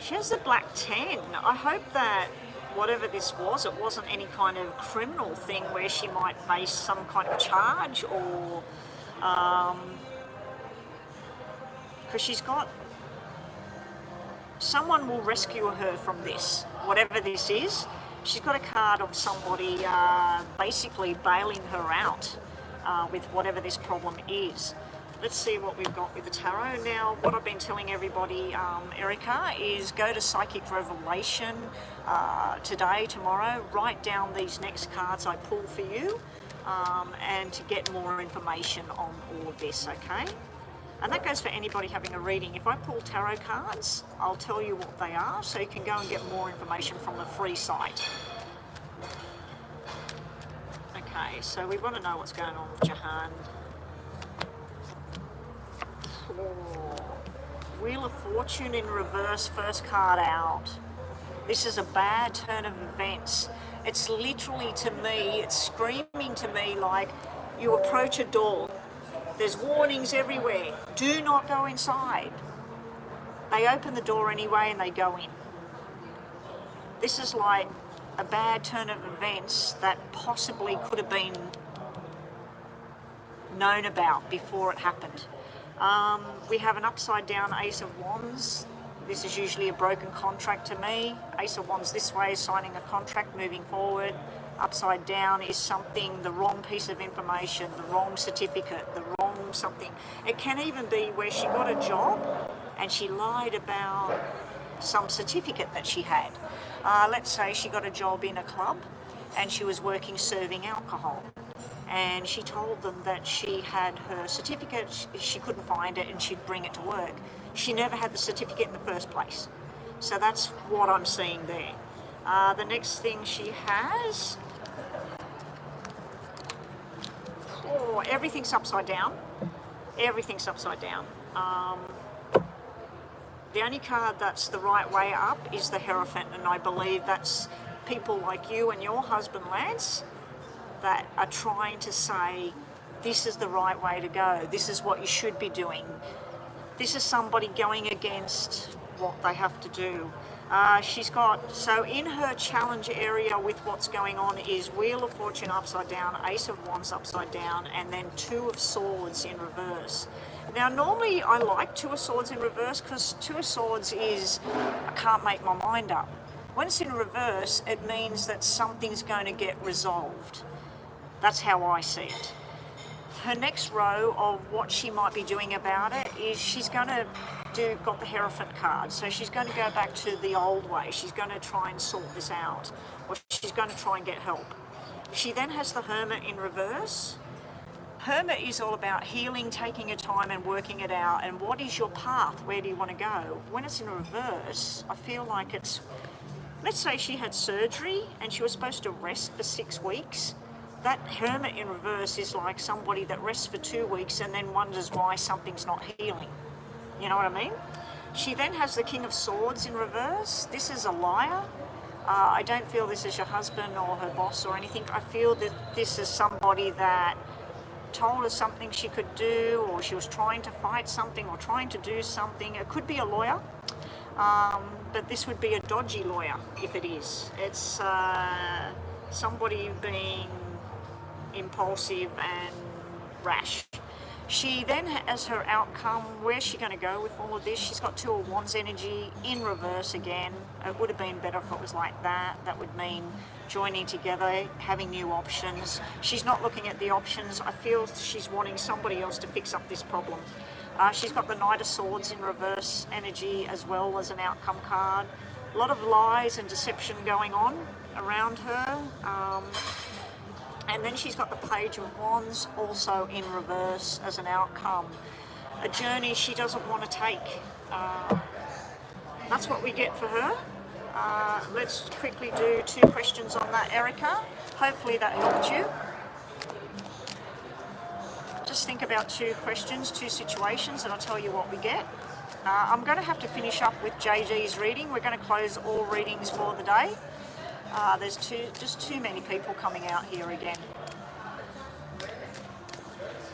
she has the black 10. I hope that whatever this was, it wasn't any kind of criminal thing where she might face some kind of charge, or because she's got, someone will rescue her from this, whatever this is. She's got a card of somebody basically bailing her out with whatever this problem is. Let's see what we've got with the tarot. Now, what I've been telling everybody, Erica, is go to Psychic Revelation today, tomorrow, write down these next cards I pull for you, and to get more information on all of this, okay? And that goes for anybody having a reading. If I pull tarot cards, I'll tell you what they are, so you can go and get more information from the free site. Okay, so we want to know what's going on with Jahan. Wheel of Fortune in reverse, first card out. This is a bad turn of events. It's literally, to me, it's screaming to me like you approach a door. There's warnings everywhere. Do not go inside. They open the door anyway and they go in. This is like a bad turn of events that possibly could have been known about before it happened. We have an upside down Ace of Wands. This is usually a broken contract to me. Ace of Wands this way is signing a contract, moving forward. Upside down is something, the wrong piece of information, the wrong certificate, the wrong something. It can even be where she got a job and she lied about some certificate that she had. Let's say she got a job in a club and she was working serving alcohol. And she told them that she had her certificate, she couldn't find it, and she'd bring it to work. She never had the certificate in the first place. So that's what I'm seeing there. The next thing she has, oh, everything's upside down. Everything's upside down. The only card that's the right way up is the Hierophant, and I believe that's people like you and your husband, Lance, that are trying to say, this is the right way to go, this is what you should be doing. This is somebody going against what they have to do. She's got, so in her challenge area with what's going on is Wheel of Fortune upside down, Ace of Wands upside down, and then Two of Swords in reverse. Now normally I like Two of Swords in reverse because Two of Swords is, I can't make my mind up. When it's in reverse, it means that something's going to get resolved. That's how I see it. Her next row of what she might be doing about it is she's going to got the Hierophant card, so she's going to go back to the old way. She's going to try and sort this out, or she's going to try and get help. She then has the Hermit in reverse. Hermit is all about healing, taking your time and working it out, and what is your path, where do you want to go? When it's in reverse, I feel like it's, let's say she had surgery and she was supposed to rest for 6 weeks. That Hermit in reverse is like somebody that rests for 2 weeks and then wonders why something's not healing. You know what I mean? She then has the King of Swords in reverse. This is a liar. I don't feel this is your husband or her boss or anything. I feel that this is somebody that told her something she could do, or she was trying to fight something or trying to do something. It could be a lawyer, but this would be a dodgy lawyer if it is. It's somebody being impulsive and rash. She then has her outcome. Where's she going to go with all of this? She's got Two of Wands energy in reverse again. It would have been better if it was like that. That would mean joining together, having new options. She's not looking at the options. I feel she's wanting somebody else to fix up this problem. She's got the Knight of Swords in reverse energy as well as an outcome card. A lot of lies and deception going on around her. And then she's got the Page of Wands also in reverse as an outcome. A journey she doesn't want to take. That's what we get for her. Let's quickly do 2 questions on that, Erica. Hopefully that helped you. Just think about 2 questions, 2 situations, and I'll tell you what we get. I'm going to have to finish up with JD's reading. We're going to close all readings for the day. There's just too many people coming out here again.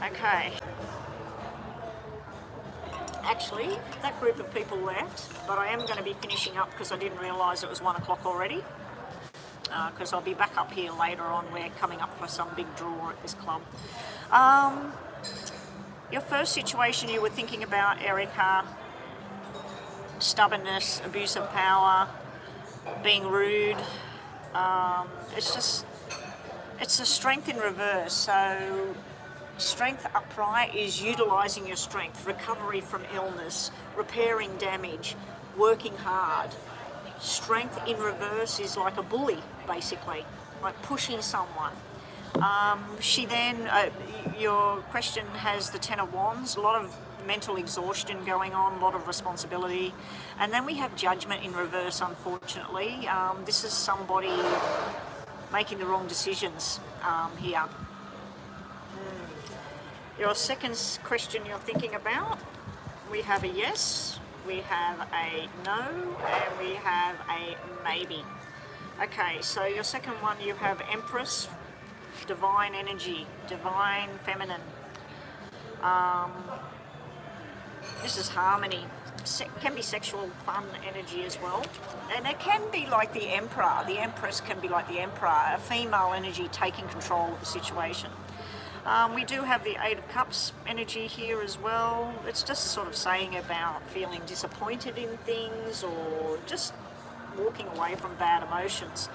Okay. Actually, that group of people left, but I am going to be finishing up because I didn't realise it was 1 o'clock already. Because I'll be back up here later on. We're coming up for some big draw at this club. Your first situation you were thinking about, Erica, stubbornness, abuse of power, being rude. It's a strength in reverse. So strength upright is utilising your strength, recovery from illness, repairing damage, working hard. Strength in reverse is like a bully, basically, like pushing someone. She then, your question has the Ten of Wands, a lot of mental exhaustion going on, a lot of responsibility. And then we have Judgment in reverse, unfortunately. This is somebody making the wrong decisions here. Your second question you're thinking about, we have a yes, we have a no, and we have a maybe. Okay, so your second one, you have Empress, divine energy, divine feminine. This is harmony. Can be sexual fun energy as well. And it can be like the Emperor. The Empress can be like the Emperor, a female energy taking control of the situation. We do have the Eight of Cups energy here as well. It's just sort of saying about feeling disappointed in things or just walking away from bad emotions.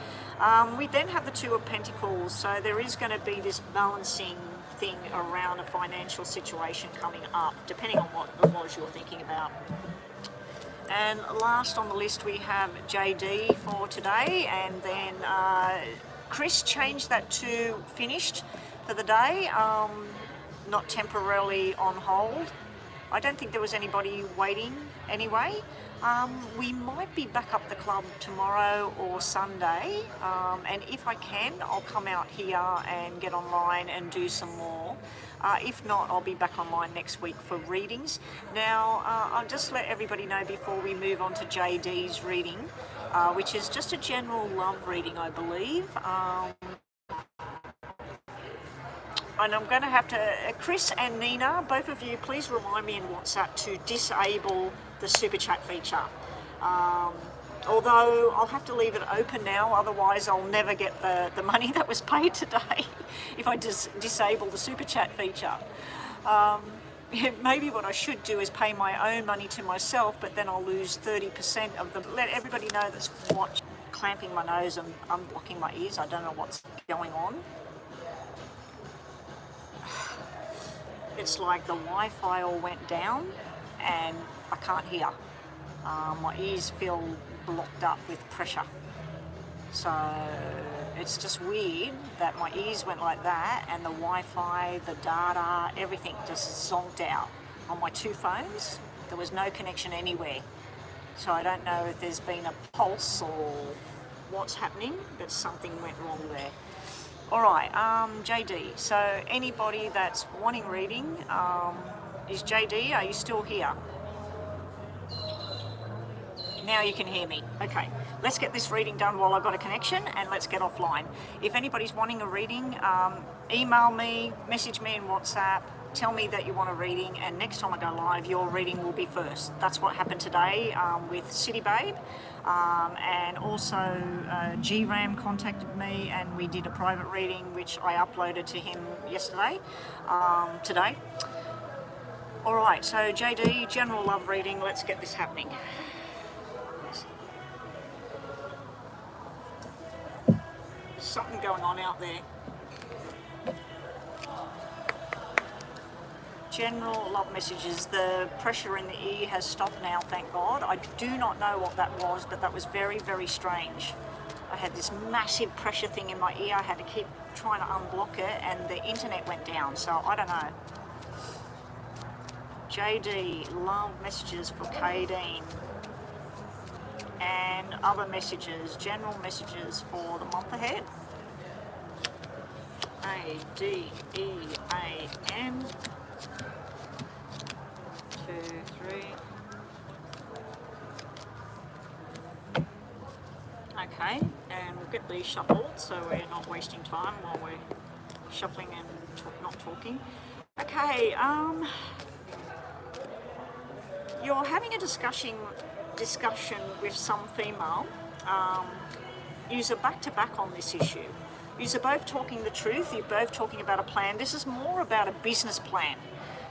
We then have the Two of Pentacles, so there is going to be this balancing thing around a financial situation coming up, depending on what it was you were thinking about. And last on the list we have JD for today, and then Chris changed that to finished for the day, not temporarily on hold. I don't think there was anybody waiting anyway. We might be back up the club tomorrow or Sunday, and if I can, I'll come out here and get online and do some more. If not, I'll be back online next week for readings. Now, I'll just let everybody know before we move on to JD's reading, which is just a general love reading, I believe. And I'm going to have to, Chris and Nina, both of you, please remind me in WhatsApp to disable the super chat feature. Although I'll have to leave it open now, otherwise I'll never get the money that was paid today if I disable the super chat feature. Maybe what I should do is pay my own money to myself, but then I'll lose 30% of the, let everybody know that's watching, clamping my nose and unblocking my ears. I don't know what's going on. It's like the Wi-Fi all went down and I can't hear. My ears feel blocked up with pressure. So it's just weird that my ears went like that and the Wi-Fi, the data, everything just zonked out. On my 2 phones, there was no connection anywhere. So I don't know if there's been a pulse or what's happening, but something went wrong there. All right, JD, so anybody that's wanting reading, is JD, are you still here? Now you can hear me. Okay, let's get this reading done while I've got a connection, and let's get offline. If anybody's wanting a reading, email me, message me in WhatsApp, tell me that you want a reading, and next time I go live, your reading will be first. That's what happened today with City Babe, and also GRAM contacted me, and we did a private reading, which I uploaded to him yesterday, today. All right, so JD, general love reading, let's get this happening. Something going on out there. General love messages. The pressure in the ear has stopped now, thank God. I do not know what that was, but that was very, very strange. I had this massive pressure thing in my ear. I had to keep trying to unblock it, and the internet went down, so I don't know. JD, love messages for Kadeen. And other messages, general messages for the month ahead. ADEAN 2, 3. Okay, and we'll get these shuffled so we're not wasting time while we're shuffling and not talking. Okay, you're having a discussion with some female. You're back-to-back on this issue. You're both talking the truth, you're both talking about a plan. This is more about a business plan.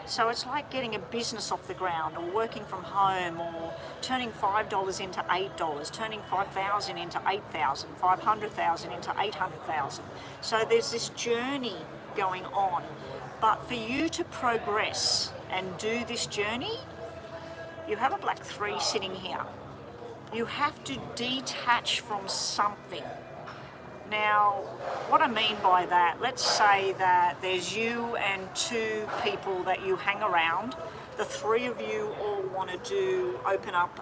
So it's like getting a business off the ground, or working from home, or turning $5 into $8, turning $5,000 into $8,000, $500,000 into $800,000. So there's this journey going on. But for you to progress and do this journey, you have a black 3 sitting here. You have to detach from something. Now, what I mean by that, let's say that there's you and 2 people that you hang around. The 3 of you all want to open up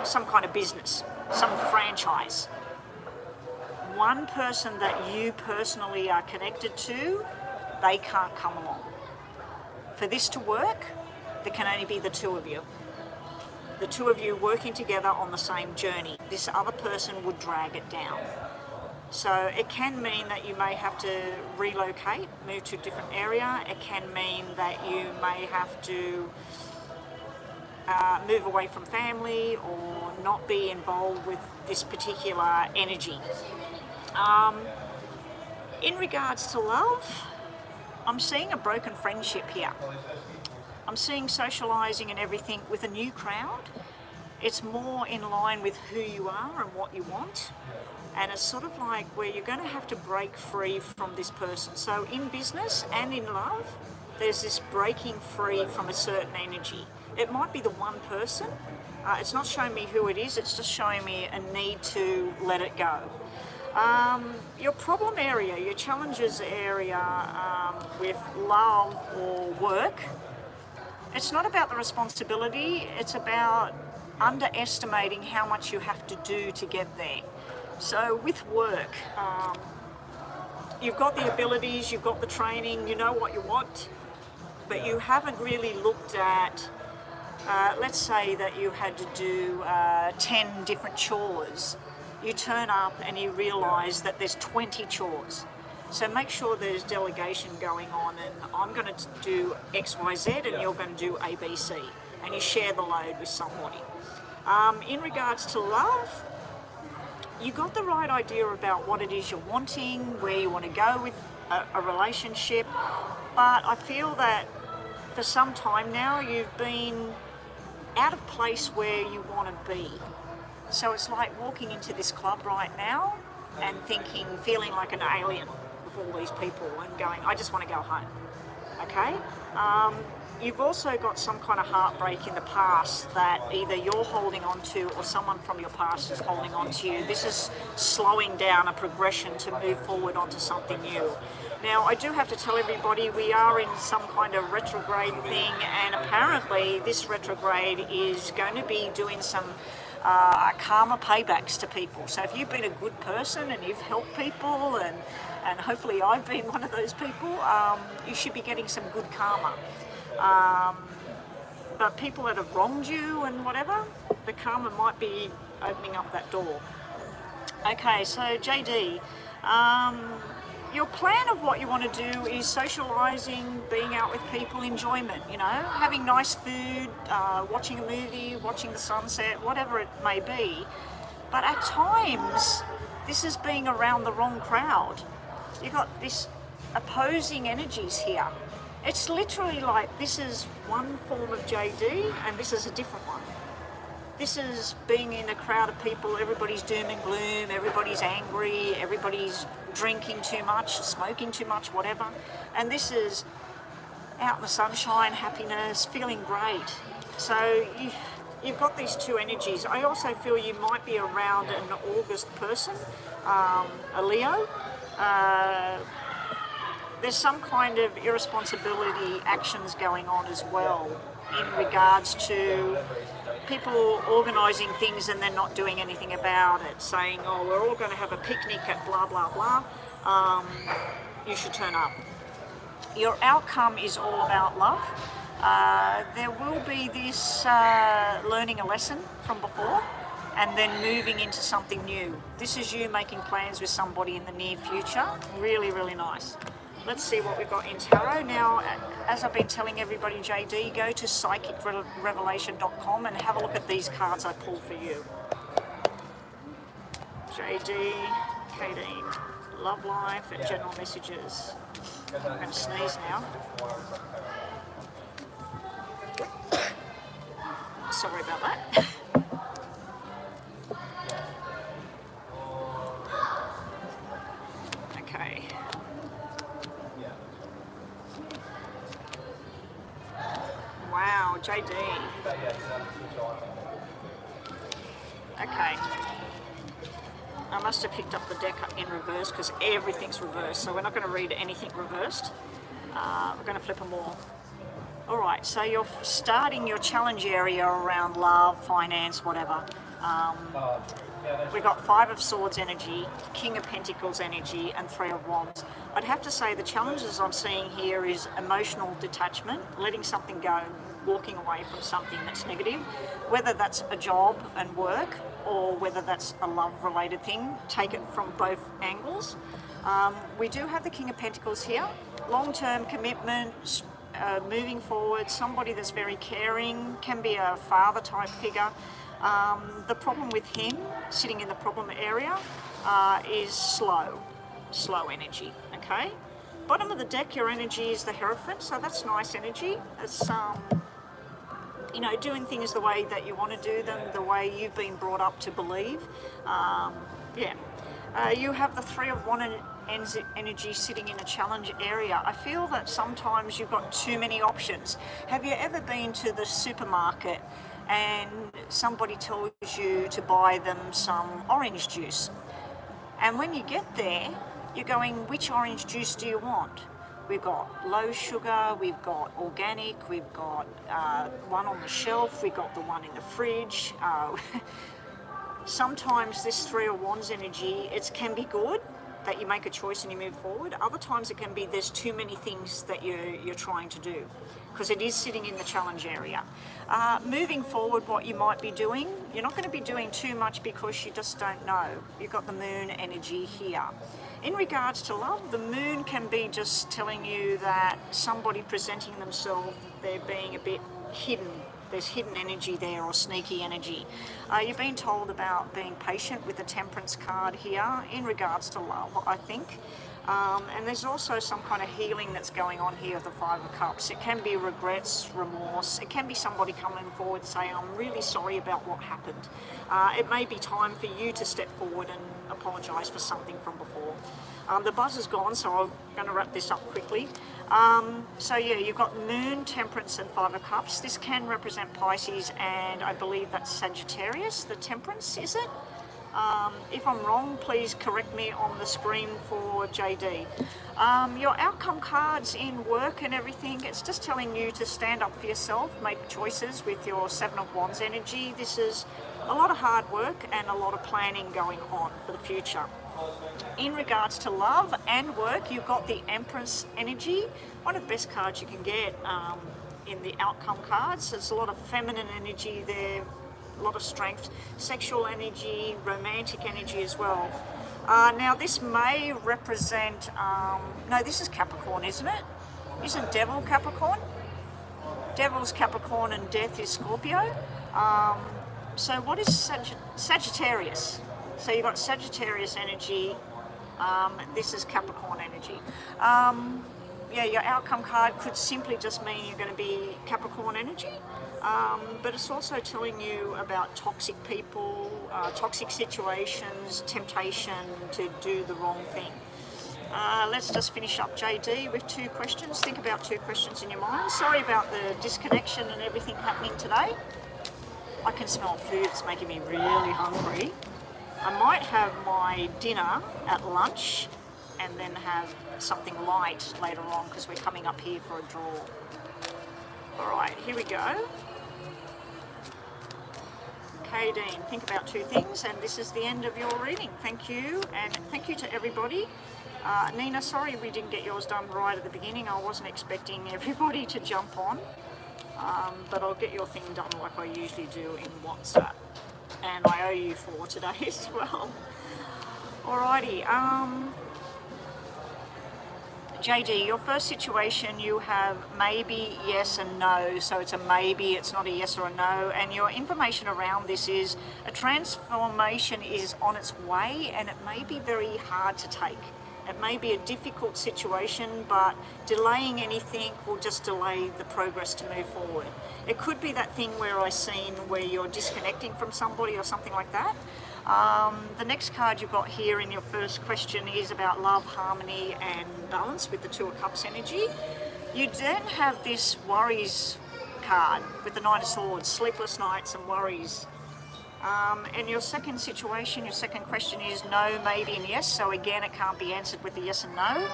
some kind of business, some franchise. One person that you personally are connected to, they can't come along. For this to work, there can only be the 2 of you. The 2 of you working together on the same journey. This other person would drag it down. So it can mean that you may have to relocate, move to a different area. It can mean that you may have to move away from family or not be involved with this particular energy. In regards to love, I'm seeing a broken friendship here. I'm seeing socialising and everything with a new crowd. It's more in line with who you are and what you want. And it's sort of like where you're going to have to break free from this person. So in business and in love, there's this breaking free from a certain energy. It might be the one person. It's not showing me who it is. It's just showing me a need to let it go. Your problem area, your challenges area with love or work, it's not about the responsibility. It's about underestimating how much you have to do to get there. So with work, you've got the abilities, you've got the training, you know what you want, but you haven't really looked at, let's say that you had to do 10 different chores. You turn up and you realise that there's 20 chores. So make sure there's delegation going on, and I'm going to do X, Y, Z, and you're going to do A, B, C, and you share the load with somebody. In regards to love, you got the right idea about what it is you're wanting, where you want to go with a relationship, but I feel that for some time now you've been out of place where you want to be. So it's like walking into this club right now and feeling like an alien with all these people and going, I just want to go home. Okay? You've also got some kind of heartbreak in the past that either you're holding on to or someone from your past is holding on to you. This is slowing down a progression to move forward onto something new. Now, I do have to tell everybody we are in some kind of retrograde thing, and apparently this retrograde is going to be doing some karma paybacks to people. So if you've been a good person and you've helped people, and hopefully I've been one of those people, you should be getting some good karma. But people that have wronged you and whatever, the karma might be opening up that door. Okay, so JD, your plan of what you want to do is socializing, being out with people, enjoyment, you know, having nice food, watching a movie, watching the sunset, whatever it may be. But at times, this is being around the wrong crowd. You've got this opposing energies here. It's literally like this is one form of JD and this is a different one. This is being in a crowd of people, everybody's doom and gloom, everybody's angry, everybody's drinking too much, smoking too much, whatever. And this is out in the sunshine, happiness, feeling great. So you've got these two energies. I also feel you might be around an August person, a Leo. There's some kind of irresponsibility actions going on as well in regards to people organising things and then not doing anything about it, saying, oh, we're all going to have a picnic at blah, blah, blah, you should turn up. Your outcome is all about love. There will be this learning a lesson from before and then moving into something new. This is you making plans with somebody in the near future. Really, really nice. Let's see what we've got in tarot. Now, as I've been telling everybody, JD, go to psychicrevelation.com and have a look at these cards I pulled for you. JD, Kadeen, love life and general messages. I'm going to sneeze now. Sorry about that. Okay. Wow, JD. Okay. I must have picked up the deck in reverse because everything's reversed, so we're not going to read anything reversed. We're going to flip them all. Alright, so you're starting your challenge area around love, finance, whatever. We've got Five of Swords energy, King of Pentacles energy, and Three of Wands. I'd have to say the challenges I'm seeing here is emotional detachment, letting something go, walking away from something that's negative, whether that's a job and work or whether that's a love-related thing. Take it from both angles. We do have the King of Pentacles here, long-term commitment, moving forward, somebody that's very caring, can be a father-type figure. The problem with him, sitting in the problem area, is slow energy, okay? Bottom of the deck, your energy is the Hierophant, so that's nice energy. It's, you know, doing things the way that you want to do them, the way you've been brought up to believe. You have the Three of Wands energy sitting in a challenge area. I feel that sometimes you've got too many options. Have you ever been to the supermarket and somebody tells you to buy them some orange juice? And when you get there, you're going, which orange juice do you want? We've got low sugar, we've got organic, we've got one on the shelf, we've got the one in the fridge. Sometimes this Three of Wands energy, it can be good that you make a choice and you move forward. Other times it can be there's too many things that you're trying to do, because it is sitting in the challenge area. Moving forward, what you might be doing, you're not going to be doing too much because you just don't know. You've got the Moon energy here. In regards to love, the Moon can be just telling you that somebody presenting themselves, they're being a bit hidden. There's hidden energy there, or sneaky energy. You've been told about being patient with the Temperance card here in regards to love, I think. And there's also some kind of healing that's going on here with the Five of Cups. It can be regrets, remorse. It can be somebody coming forward saying, I'm really sorry about what happened. It may be time for you to step forward and apologise for something from before. The buzz is gone, so I'm going to wrap this up quickly. So yeah, you've got Moon, Temperance and Five of Cups. This can represent Pisces, and I believe that's Sagittarius, the Temperance, is it? If I'm wrong, please correct me on the screen for JD. Your outcome cards in work and everything, it's just telling you to stand up for yourself, make choices with your Seven of Wands energy. This is a lot of hard work and a lot of planning going on for the future. In regards to love and work, you've got the Empress energy, one of the best cards you can get in the outcome cards. There's a lot of feminine energy there, a lot of strength, sexual energy, romantic energy as well. Now this may represent, no, this is Capricorn, isn't it? Isn't Devil Capricorn? Devil's Capricorn and Death is Scorpio. So what is Sagittarius? So you've got Sagittarius energy, this is Capricorn energy. Yeah, your outcome card could simply just mean you're going to be Capricorn energy, but it's also telling you about toxic people, toxic situations, temptation to do the wrong thing. Let's just finish up JD with 2 questions. Think about 2 questions in your mind. Sorry about the disconnection and everything happening today. I can smell food, it's making me really hungry. I might have my dinner at lunch and then have something light later on because we're coming up here for a draw. Alright, here we go. Okay, Dean, think about 2 things, and this is the end of your reading. Thank you, and thank you to everybody. Nina, sorry we didn't get yours done right at the beginning. I wasn't expecting everybody to jump on, but I'll get your thing done like I usually do in WhatsApp. And I owe you 4 today as well. Alrighty, JD, your first situation, you have maybe, yes and no. So it's a maybe, it's not a yes or a no. And your information around this is a transformation is on its way, and it may be very hard to take. It may be a difficult situation, but delaying anything will just delay the progress to move forward. It could be that thing where I've seen where you're disconnecting from somebody or something like that. The next card you've got here in your first question is about love, harmony and balance with the 2 of Cups energy. You then have this worries card with the 9 of Swords, sleepless nights and worries. And your second situation, your second question is no, maybe and yes. So again, it can't be answered with a yes and no.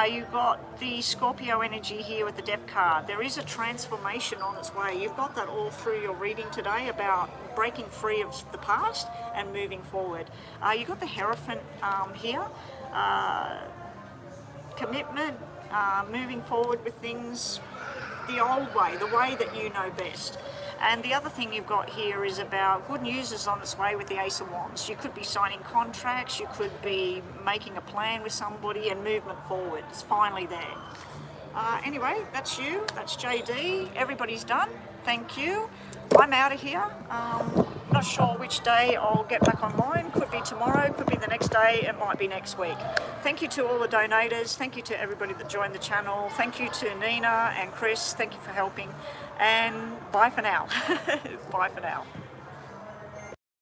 You've got the Scorpio energy here with the Death card. There is a transformation on its way. You've got that all through your reading today about breaking free of the past and moving forward. You've got the Hierophant here. Commitment, moving forward with things the old way, the way that you know best. And the other thing you've got here is about good news is on its way with the Ace of Wands. You could be signing contracts, you could be making a plan with somebody, and movement forward. It's finally there. Anyway, that's you, that's JD. Everybody's done. Thank you. I'm out of here. Not sure which day I'll get back online. Could be tomorrow, could be the next day, it might be next week. Thank you to all the donators. Thank you to everybody that joined the channel. Thank you to Nina and Chris. Thank you for helping. And bye for now. Bye for now.